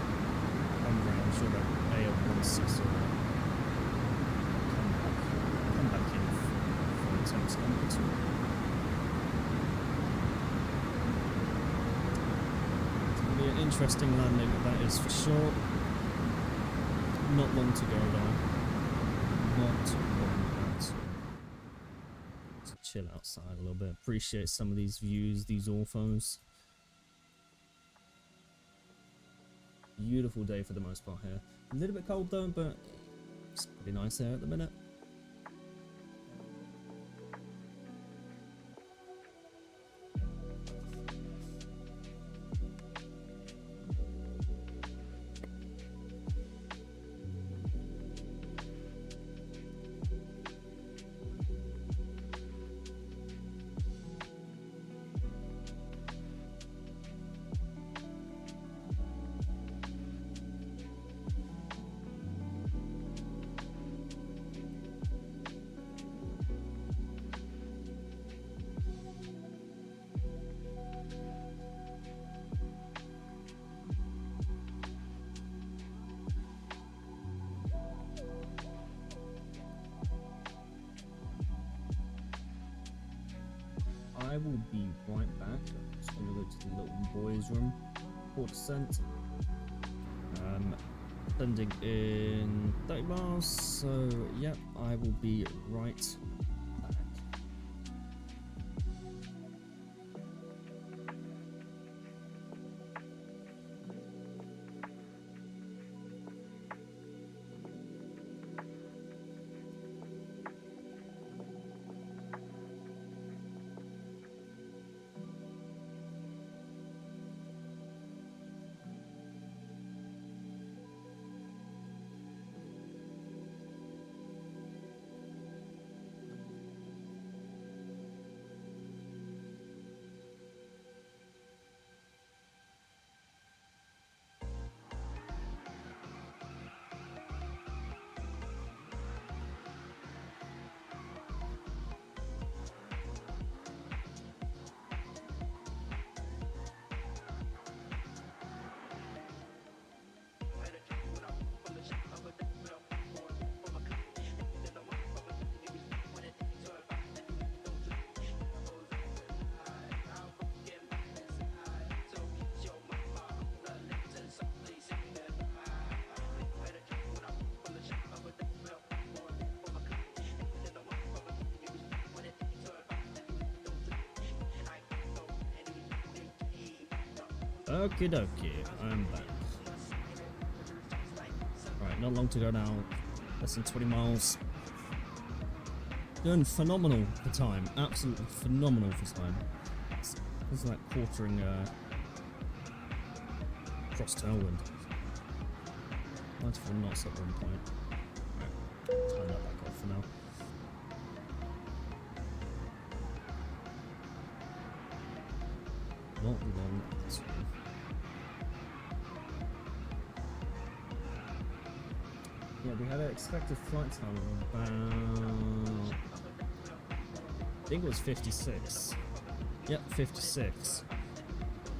come around, sure that AL16 will come back in for attempts number 2. An interesting landing, that is for sure. Not long to go though. Not long at all. To chill outside a little bit. Appreciate some of these views, these orthos. Beautiful day for the most part here. A little bit cold though, but it's pretty nice there at the minute. I will be right back. I'm just going to go to the little boys' room. 4%. Sending in 30 miles. So, yep, I will be right back. Okie dokie, I'm back. Right, not long to go now. Less than 20 miles. Doing phenomenal for time. Absolutely phenomenal for time. It's like quartering cross tailwind. 94 knots at one point. Right, turn that back off for now. Not long this one. Yeah, we had an expected flight time of about, I think it was 56. Yep, 56.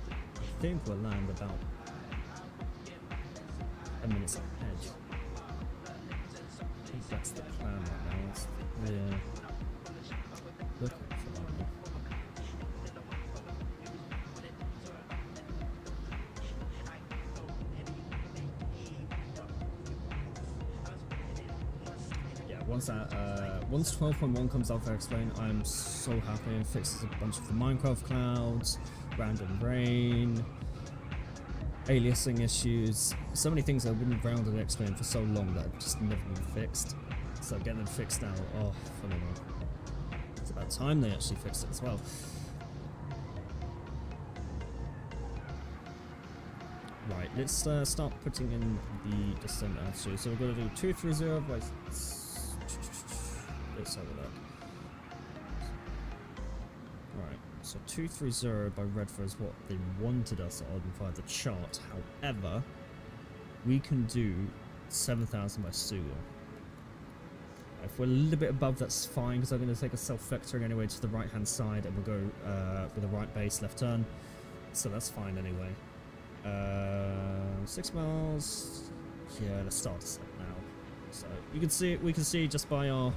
I think we'll land about 10 minutes ahead. I think that's the plan right now. Yeah. Looking for that one. Once 12.1 comes out for Explain, I'm so happy. It fixes a bunch of the Minecraft clouds, random rain, aliasing issues, so many things that have been around and Explain for so long that have just never been fixed. So getting them fixed now, oh, phenomenal. It's about time they actually fixed it as well. Right, let's start putting in the descent altitude. So we're going to do 230 by... Let's have a look. Right, so 230 by Redford is what they wanted us on via the chart. However, we can do 7,000 by Sewell. If we're a little bit above, that's fine, because I'm going to take a self-vectoring anyway to the right-hand side, and we'll go with a right base, left turn. So that's fine anyway. 6 miles. Yeah, let's start to set now. So you can see it. We can see just by our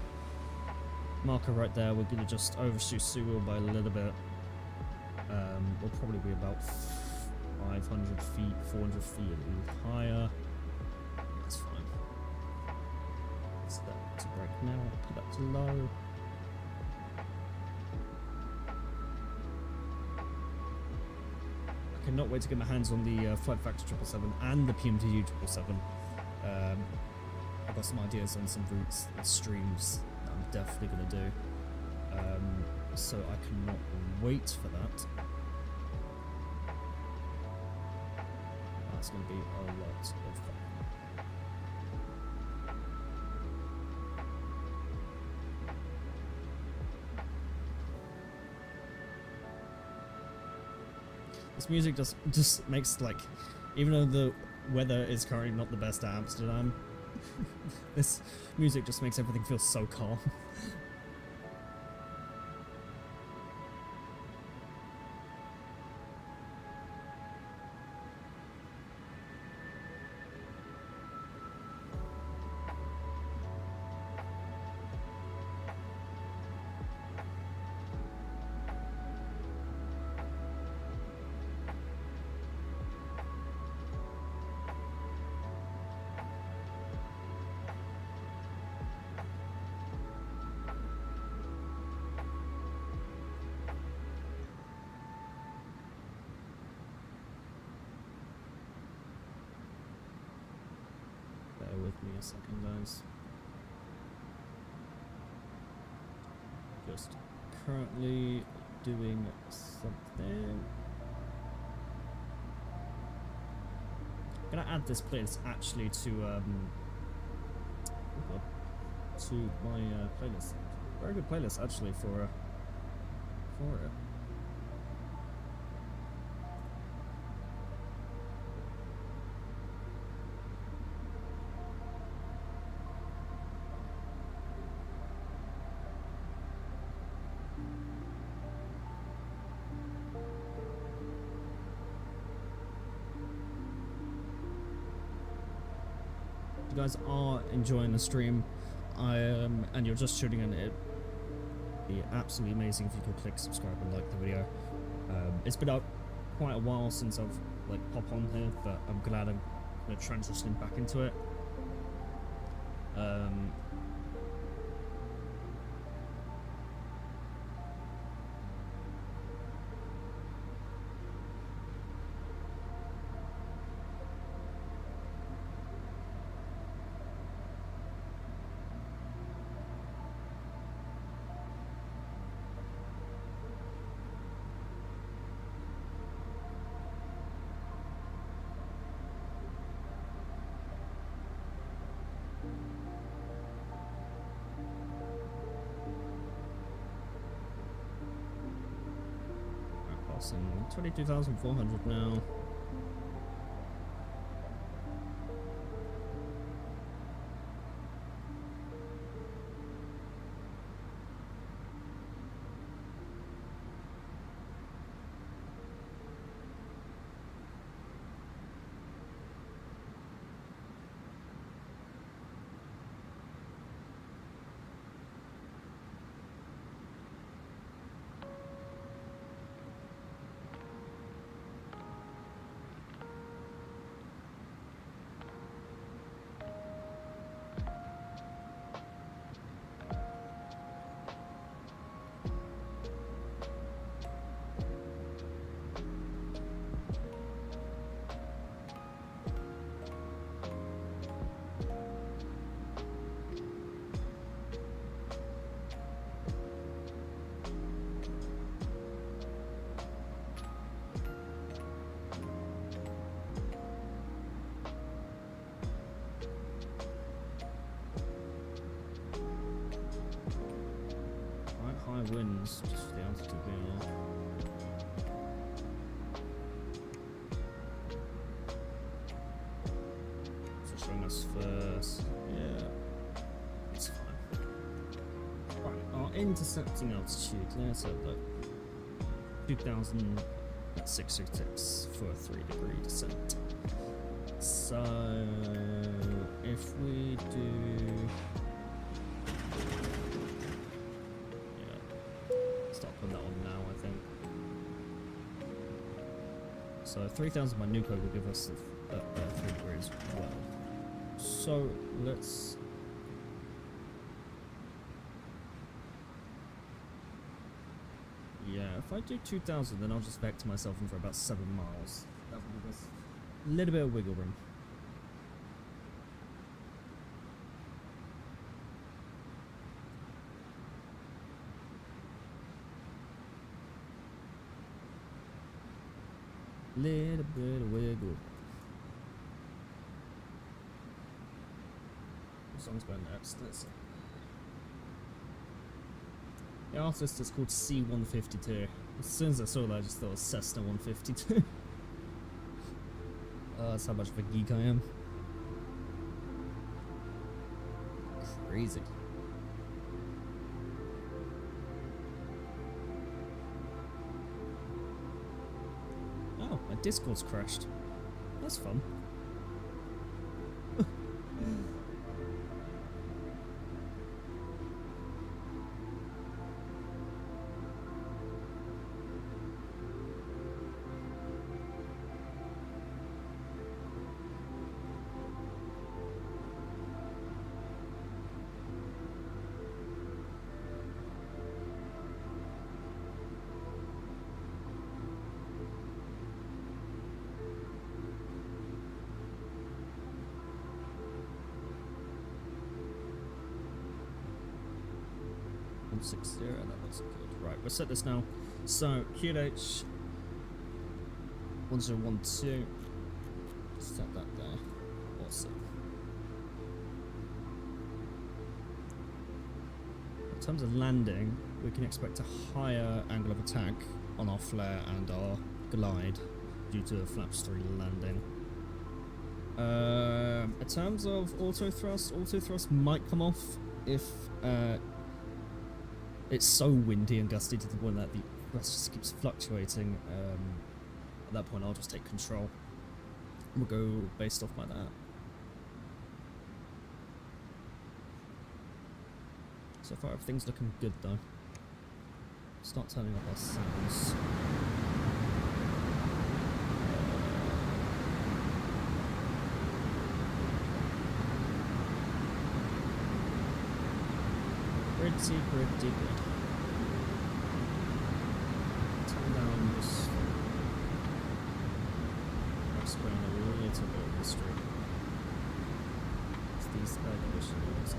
marker right there, we're going to just overshoot Sewell by a little bit. We'll probably be about 500 feet, 400 feet, a little higher. That's fine. Set that to brake now, put that to low. I cannot wait to get my hands on the Flight Factor 777 and the PMDU 777. I've got some ideas on some routes and streams that I'm definitely going to do. So I cannot wait for that. That's going to be a lot of fun. This music just makes, like, even though the weather is currently not the best at Amsterdam, this music just makes everything feel so calm. With me a second, guys. Just currently doing something. I'm gonna add this playlist actually to my playlist. Very good playlist actually for it. You guys are enjoying the stream, and you're just shooting in it, it'd be absolutely amazing if you could click subscribe and like the video. It's been up quite a while since I've like popped on here, but I'm glad I'm transitioning back into it. decent. 22,400 now. High winds, just for the altitude being off. So showing us first. Yeah, it's fine. Right, our intercepting altitude, let's have that. 2,666 for a 3-degree descent. So if we do. Put that on now, I think. So 3,000 by Nuco will give us the 3 degrees as well. So let's. Yeah, if I do 2,000, then I'll just vector myself in for about 7 miles. That will give us a little bit of wiggle room. Little bit of wiggle. What song's going next? Let's see. The artist is called C152. As soon as I saw that, I just thought it was Cessna 152. That's how much of a geek I am. Crazy. Oh, my Discord's crashed. That's fun. That looks good. Right, we'll set this now. So QH 1012. Set that there. Awesome. In terms of landing, we can expect a higher angle of attack on our flare and our glide due to flaps 3 landing. In terms of auto thrust might come off if it's so windy and gusty to the point that the thrust just keeps fluctuating. At that point, I'll just take control. We'll go based off by that. So far, everything's looking good though. Start turning up our sounds. Pretty good. Turn down this. I'm spraying a little bit of the street. It's these air conditioners.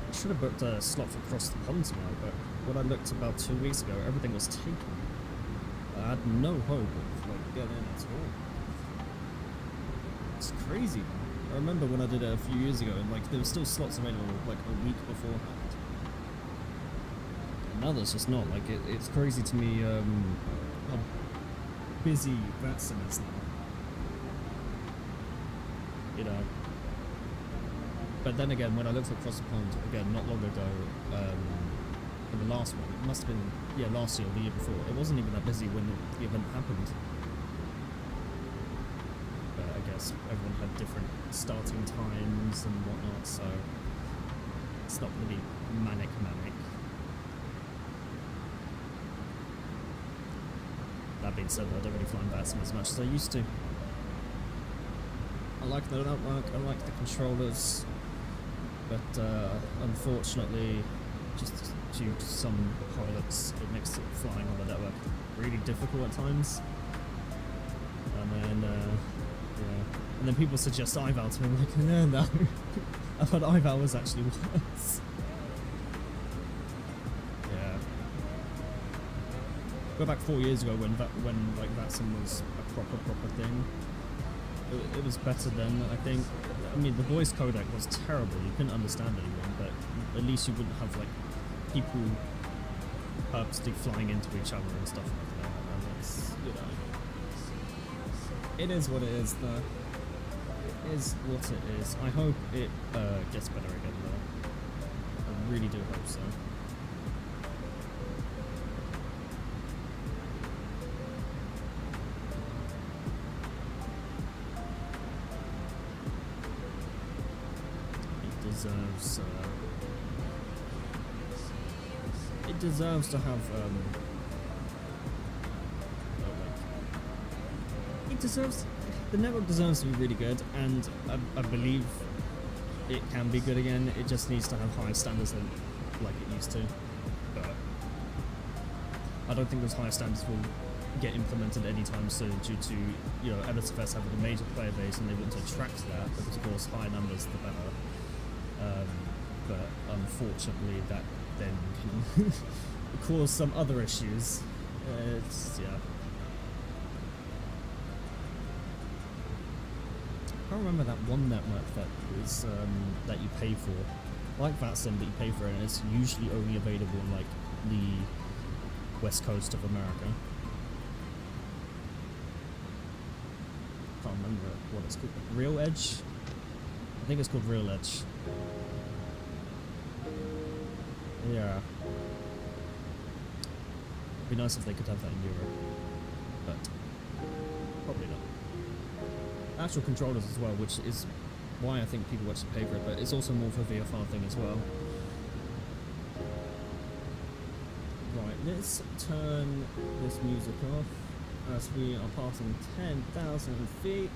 I should have booked a slot for across the pond tomorrow, but when I looked about 2 weeks ago, everything was taken. I had no hope of like getting in at all. It's crazy, man. I remember when I did it a few years ago, and like there were still slots available like a week beforehand. And now there's just not. Like it's crazy to me how busy that sim is now. You know. But then again, when I looked across the pond again not long ago, in the last one, it must have been last year or the year before. It wasn't even that busy when the event happened. But I guess everyone had different starting times and whatnot, so it's not really manic. That being said, I don't really fly in VATSIM as much as I used to. I like the network, I like the controllers, but unfortunately, just due to some pilots, it makes flying on the network really difficult at times. And then people suggest iVal to me, I'm like, no. I thought iVal was actually worse. Yeah. Go back 4 years ago when like VATSIM was a proper thing. It was better then, I think. I mean, the voice codec was terrible. You couldn't understand anyone, but at least you wouldn't have like people purposely flying into each other and stuff like that. And it's, you know, it is what it is, though. It is what it is. I hope it gets better again, though. I really do hope so. It deserves to have the network deserves to be really good, and I believe it can be good again. It just needs to have higher standards than like it used to, but I don't think those higher standards will get implemented anytime soon due to, you know, LSFS having a major player base and they want to attract that, because of course higher numbers the better. But unfortunately that then can cause some other issues. Yeah. I can't remember that one network that is that you pay for, like VATSIM, that you pay for, and it's usually only available in like the west coast of America. Can't remember what it's called. Real Edge? I think it's called Real Edge. Yeah. It'd be nice if they could have that in Europe, but probably not. Actual controllers as well, which is why I think people actually pay for it, but it's also more for a VFR thing as well. Right, let's turn this music off as we are passing 10,000 feet.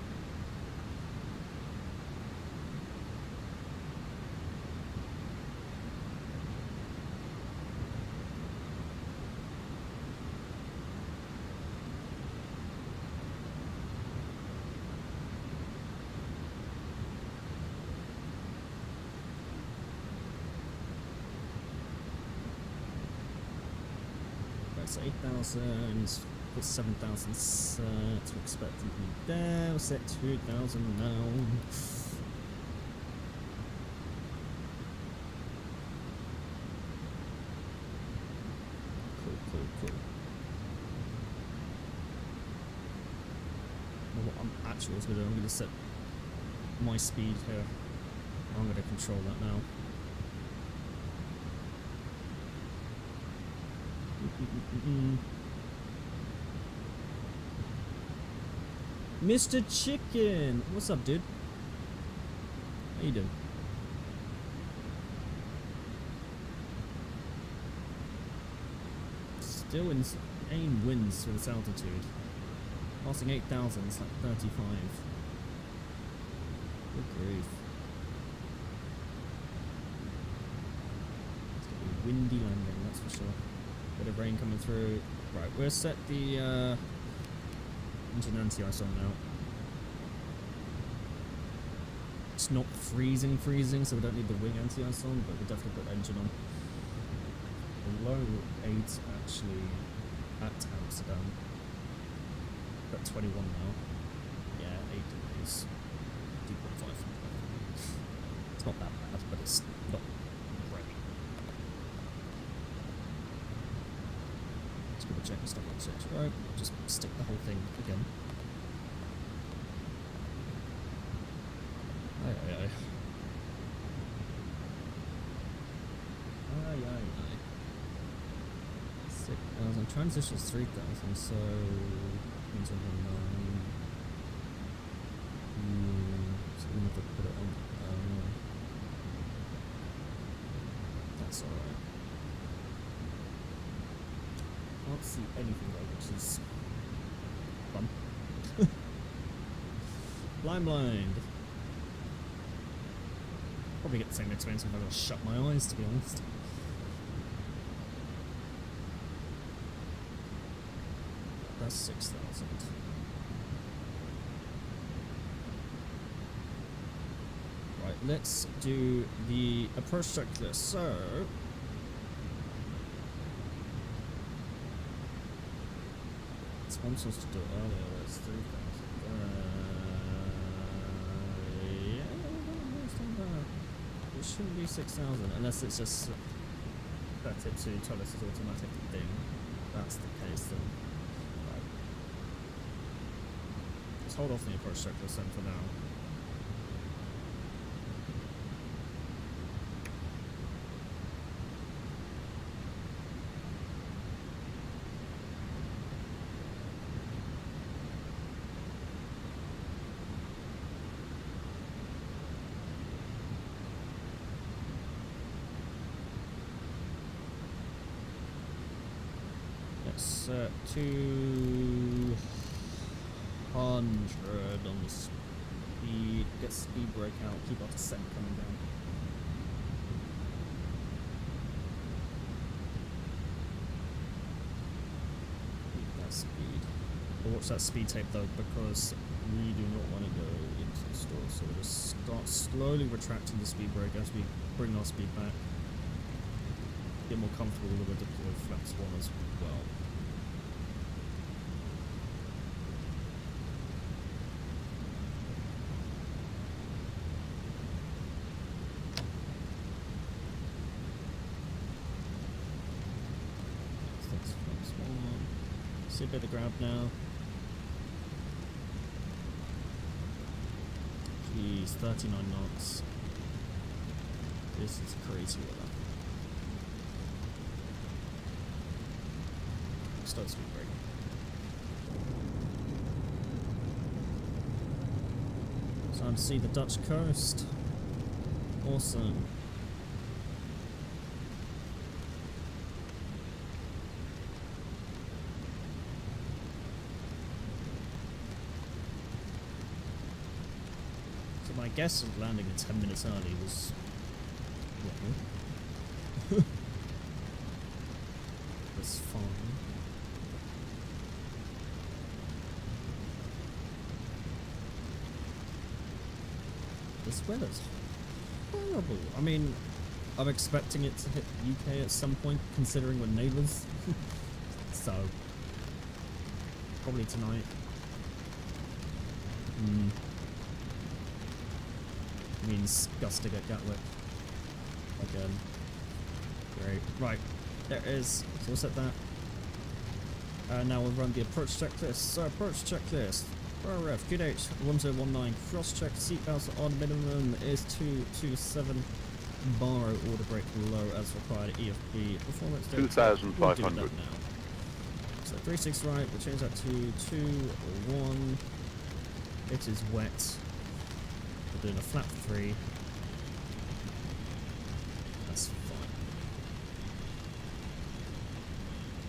So 8,000, put 7,000 set, we're expecting to be there, we'll set 2,000 now. Cool. Well, what I'm actually going to do, I'm going to set my speed here. I'm going to control that now. Mr. Chicken! What's up, dude? How you doing? Still insane winds for this altitude. Passing 8,000, it's like 35. Good grief. It's gonna be a windy landing, that's for sure. Bit of rain coming through. Right, we'll set the engine anti-ice on now. It's not freezing, so we don't need the wing anti-ice on, but we'll definitely put engine on. Below 8 actually at Amsterdam. Got 21 now. Yeah, 8 degrees. 2.5. It's not that bad, but it's not great. Let's go check stuff on 6. Right, just stick the whole thing again. Aye, aye, aye. Aye, aye, aye. 6,000. Transitions 3,000, so... means over 9. So we never put it on. That's alright. Can't see anything though, which is fun. Blind. Probably get the same experience if I gotta shut my eyes, to be honest. That's 6,000. Right, let's do the approach checklist. So, it wants us to do it earlier. It's 3,000. Yeah, it shouldn't be 6,000 unless it's just set it to ToLiss automatic thing. That's the case then. Right. Let's hold off the approach checklist then for now. Set 200 on the speed, get speed brake out, keep our descent coming down. Keep that speed. But watch that speed tape though, because we do not want to go into the store, so we'll just start slowly retracting the speed brake as we bring our speed back. Get more comfortable with the flaps one as well. See a bit of grab now. Jeez, 39 knots. This is crazy weather. Start speed brake. Time to see the Dutch coast. Awesome. My guess of landing 10 minutes early was was fine. This weather's horrible. I mean, I'm expecting it to hit the UK at some point, considering we're neighbours. So, probably tonight. Means gusting at Gatwick again. Great. Right, there it is. So we'll set that. Now we'll run the approach checklist. So approach checklist. RF, QH 1019. Cross check seatbelts on minimum is 227. Borrow order brake low as required. EFB performance. 2,500. We'll now. So 36 right. We'll change that to 2-1. It is wet. We're doing a flap 3. That's fine.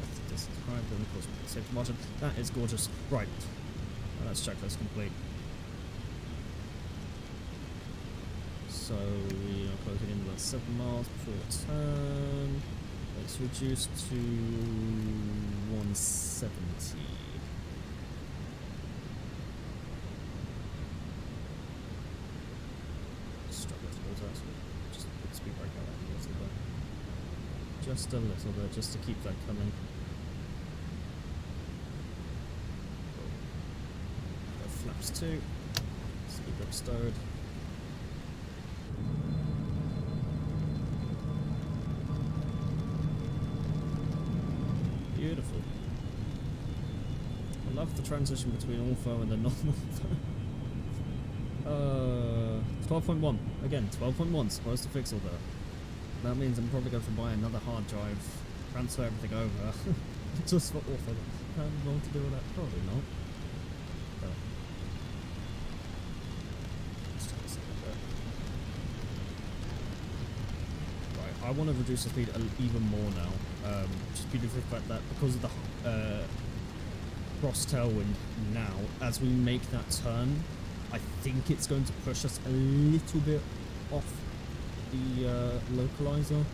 That's the distance right, then of course we can save the margin. That is gorgeous. Right. Well, that's checklist complete. So we are closing in about 7 miles before the turn. Let's reduce to 170. Just a little bit, just to keep that coming. flaps 2. Speed up stowed. Beautiful. I love the transition between ortho and the non-ortho. 12.1. Again, 12.1. Supposed to fix all that. That means I'm probably going to buy another hard drive, transfer everything over, just for ortho. How long to do all that? Probably not. But let's try this a little bit. Right, I want to reduce the speed even more now. Just due to the fact that because of the cross tailwind now, as we make that turn, I think it's going to push us a little bit off the localizer.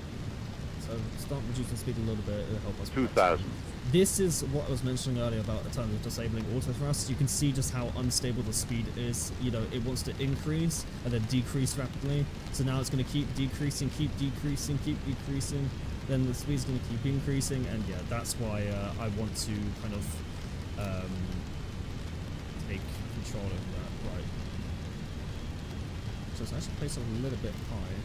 So start reducing speed a little bit, it'll help us. 2000. This is what I was mentioning earlier about the terms of disabling auto thrust. You can see just how unstable the speed is. You know, it wants to increase and then decrease rapidly. So now it's going to keep decreasing, keep decreasing, keep decreasing. Then the speed's going to keep increasing, and yeah, that's why I want to kind of take control of that. Right. So it's actually placed a little bit high.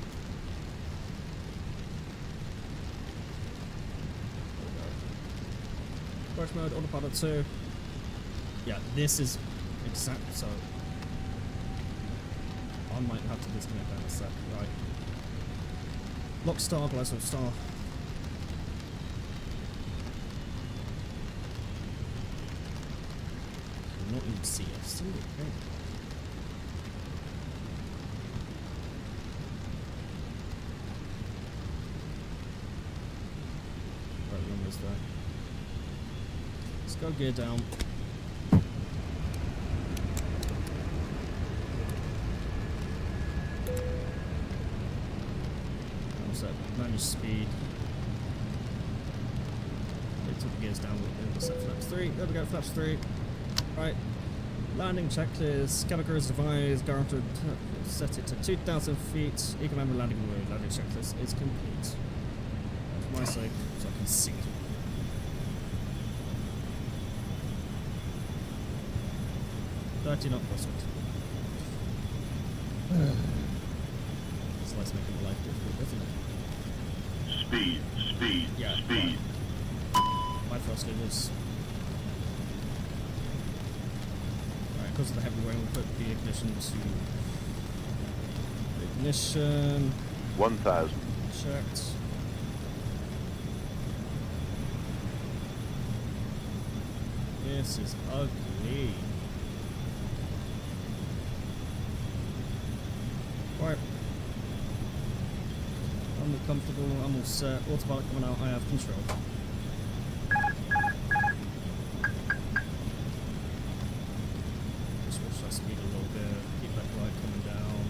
Approach mode, autopilot 2. Yeah, this is exact. So I might have to disconnect that in a sec. Right. Lock star, glass of star. Not even see a single thing. Right, we're almost there. Let's go gear down. What's that? Manage speed. It took the gears down. We'll set flaps 3. There we go, flaps 3. Right. Landing checklist. Cabin crew is advised. Guaranteed. Set it to 2,000 feet. Economic landing mode. Landing checklist is complete. For my sake, so I can see. 30 knot crosswind. This light's making my life difficult, isn't it? Speed. Yeah, Speed. My thrust levels. Alright, because of the heavy rain, we'll put the ignition to ignition. 1000. Checked. This is ugly. Right. I'm all comfortable, I'm all set. Autopilot coming out, I have control. Switch that speed a little bit, keep that glide coming down.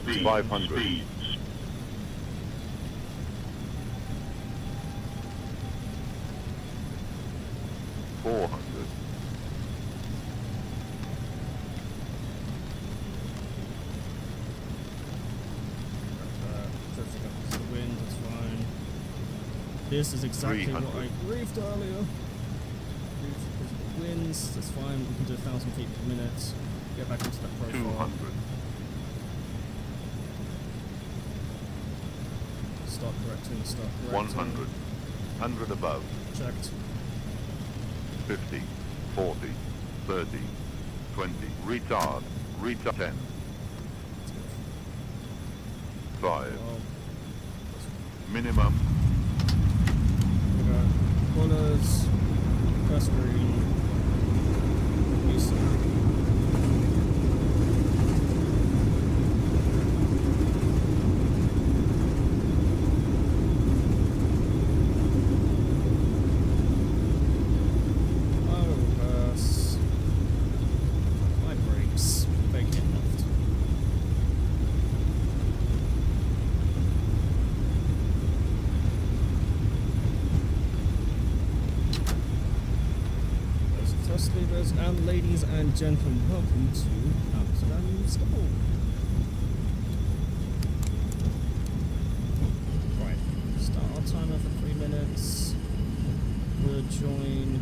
Speed. 500. Speed. 400. Drifting up to the wind, that's fine. This is exactly what I briefed earlier. Briefed because of the winds, that's fine. We can do 1,000 feet per minute. Get back into that profile. 200. Start correcting, start correcting. 100. 100 above. Checked. 50, 40, 30, 20, retard, 10, 5, Well, minimum, we got spoilers, press green, reset. Fellas and ladies and gentlemen, welcome to Amsterdam School. Right, start our timer for 3 minutes. We'll join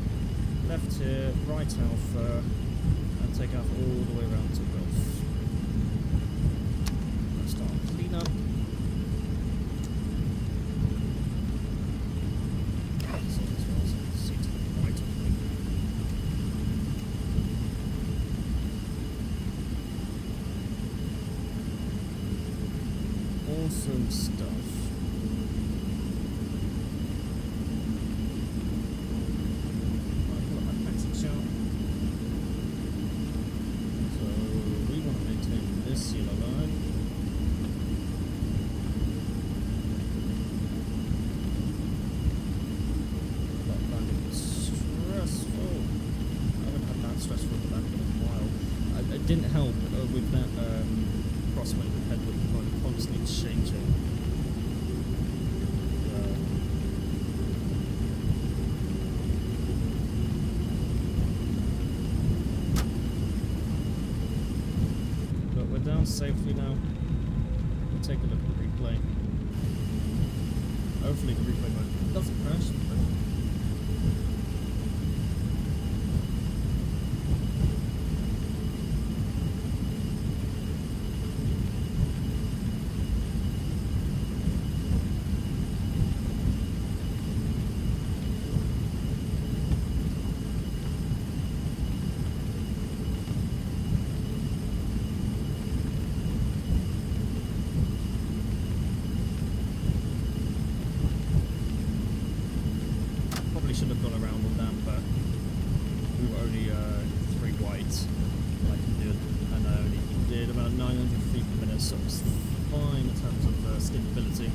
left here, right alpha, and take off all the way around to Gulf. Let's start cleanup. Awesome stuff. I've got my passage out. So we want to maintain this yellow line. That landing was stressful. I haven't had that stressful with the landing in a while. It didn't help with that crosswind with headwind kind of constantly changing. But we're down safely now. We'll take a look at the replay. Hopefully the replay mode doesn't crash. Should have gone around on that, but we were only 3 white like I did, and I only did about 900 feet per minute, so it was fine in terms of stickability.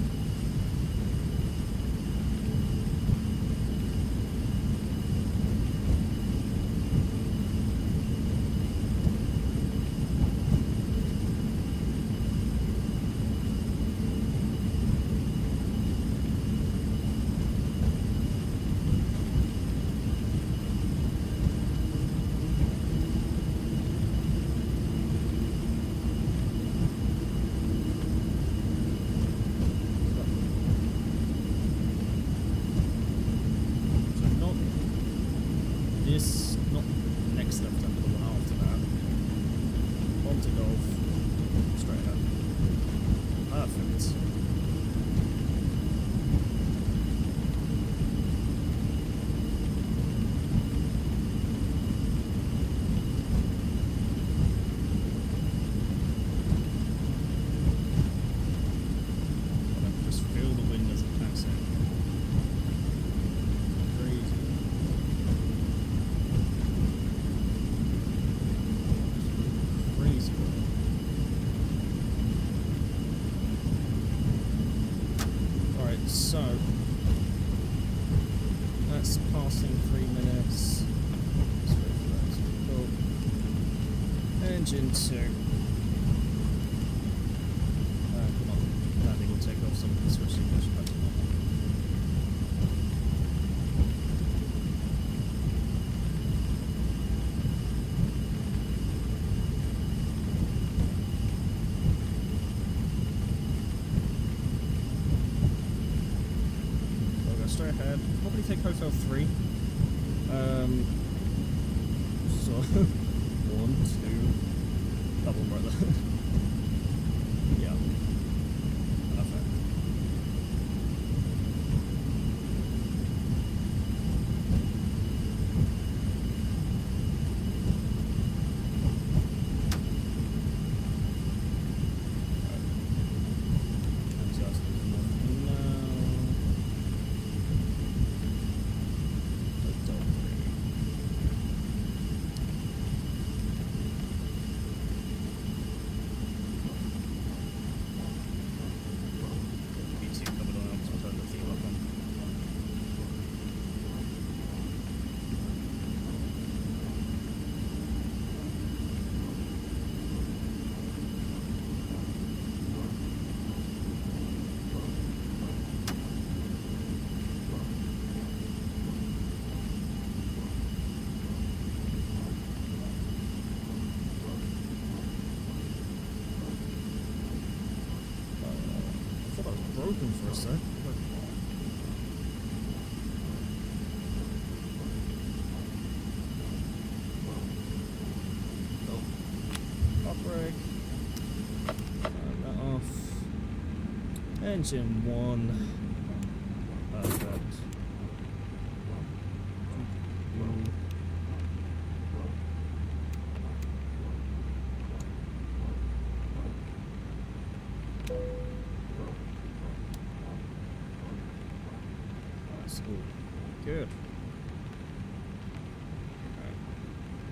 Not next left hand, but the one after that. Onto Golf, straight ahead. Perfect. I can just feel the wind as it packs in. So that's passing 3 minutes. Let's wait for that to go. Engine 2. Come on, landing will take off some of the switching pushback. Straight ahead, probably take Hotel 3. So 1, 2, double brother. Yeah. Perfect. broken for a sec. Brake. Turn that off. Engine 1. Perfect. That's all good.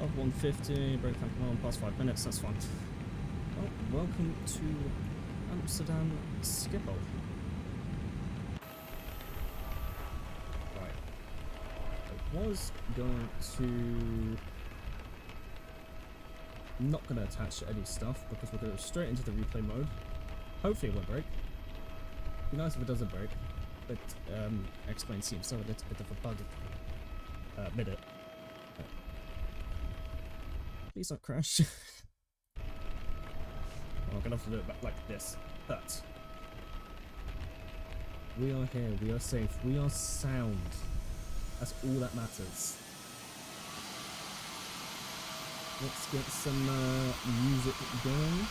Of 150, brake clamp on, past 5 minutes, that's fine. Well, welcome to Amsterdam Schiphol. Right. I was going to... I'm not going to attach any stuff because we're going to go straight into the replay mode. Hopefully it won't break. It'd be nice if it doesn't break, but X-Plane seems to have a little bit of a bug minute. Please don't crash. I'm gonna have to do it back like this. But we are here, we are safe, we are sound. That's all that matters. Let's get some music going.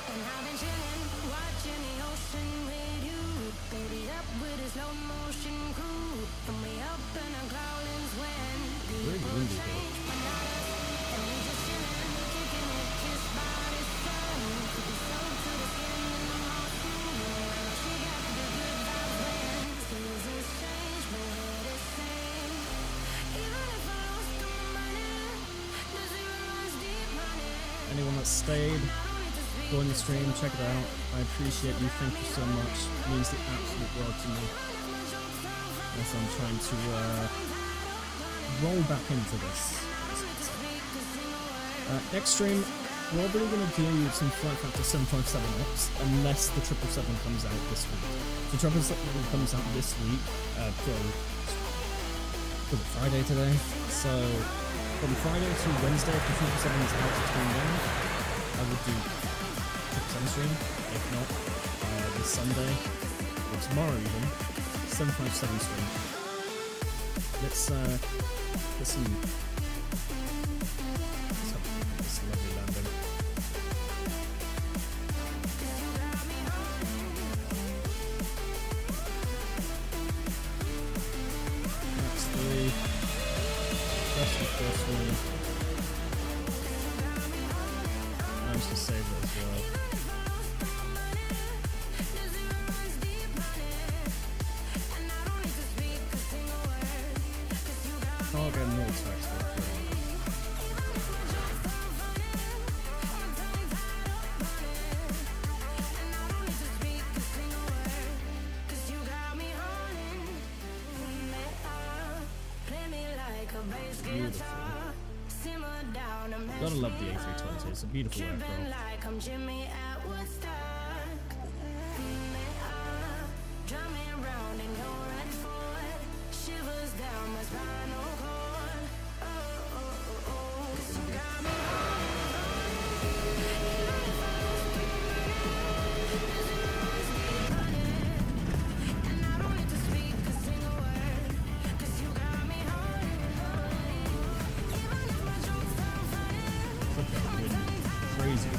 And I've been chilling, watching the ocean with you. Baby up with a slow motion crew. And we up in our growlings when people change, but not us. And we just chilling, kicking it, kissed by the sun. Could be soaked to the skin in the morning. And she got the good vibes when seasons change, but we're the same. Even if I lost my money, the zero runs deep money. Anyone that stayed, join the stream, check it out. I appreciate you, thank you so much. It means the absolute world to me. As I'm trying to roll back into this. Next stream, probably going to do some FlyTampa 757 ops, unless the 777 comes out this week. The 777 comes out this week, was it Friday today? So, from Friday to Wednesday, if the 777 is out between then, I would do 777 stream. If not, this Sunday, or tomorrow even, 757 stream. Let's get some... Let's have this lovely landing. That's 3. That's the first one. Managed to save it as well. I'll get more text. Gotta love the A320, it's a beautiful aircraft. Crazy.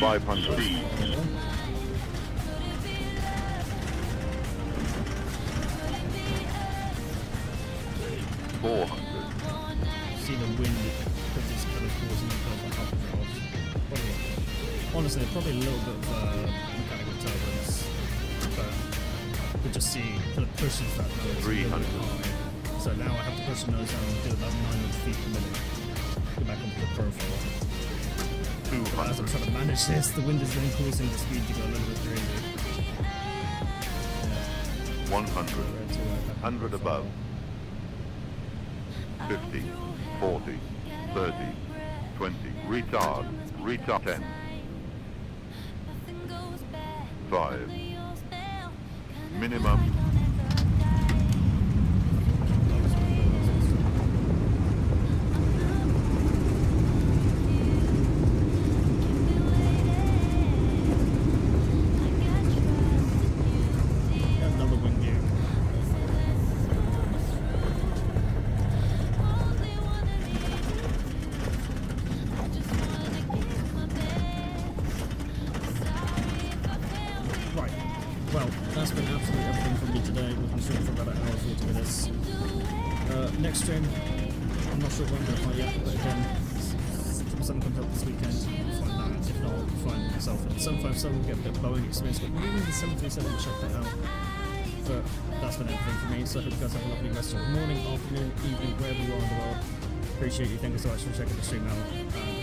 500. Oh. 400. See the wind because it's kind of causing a bit of a hop off. Honestly, probably a little bit of mechanical turbulence, but you could just see kind of pushes that nose 300. high. So now I have to push the nose down and do about 900 feet per minute. Go back onto the profile. But as I'm 200. trying to manage this, the wind is then causing the speed to go a little bit crazy. 100. 100 above. 50, 40, 30, 20, retard, 10, 5, minimum, Another wind gear. Right, well, that's been absolutely everything from me today. We've been shooting for about an hour and 40 minutes. Next stream, I'm not sure when I'm going to find yet, but again, something comes up this weekend, I'll find that. If not, I'll find myself in 757, we'll get a bit of Boeing experience, but maybe the 737 will check that out. But that's been everything for me, so I hope you guys have a lovely rest of the morning, afternoon, evening, wherever you are in the world. Appreciate you, thank you so much for checking the stream out.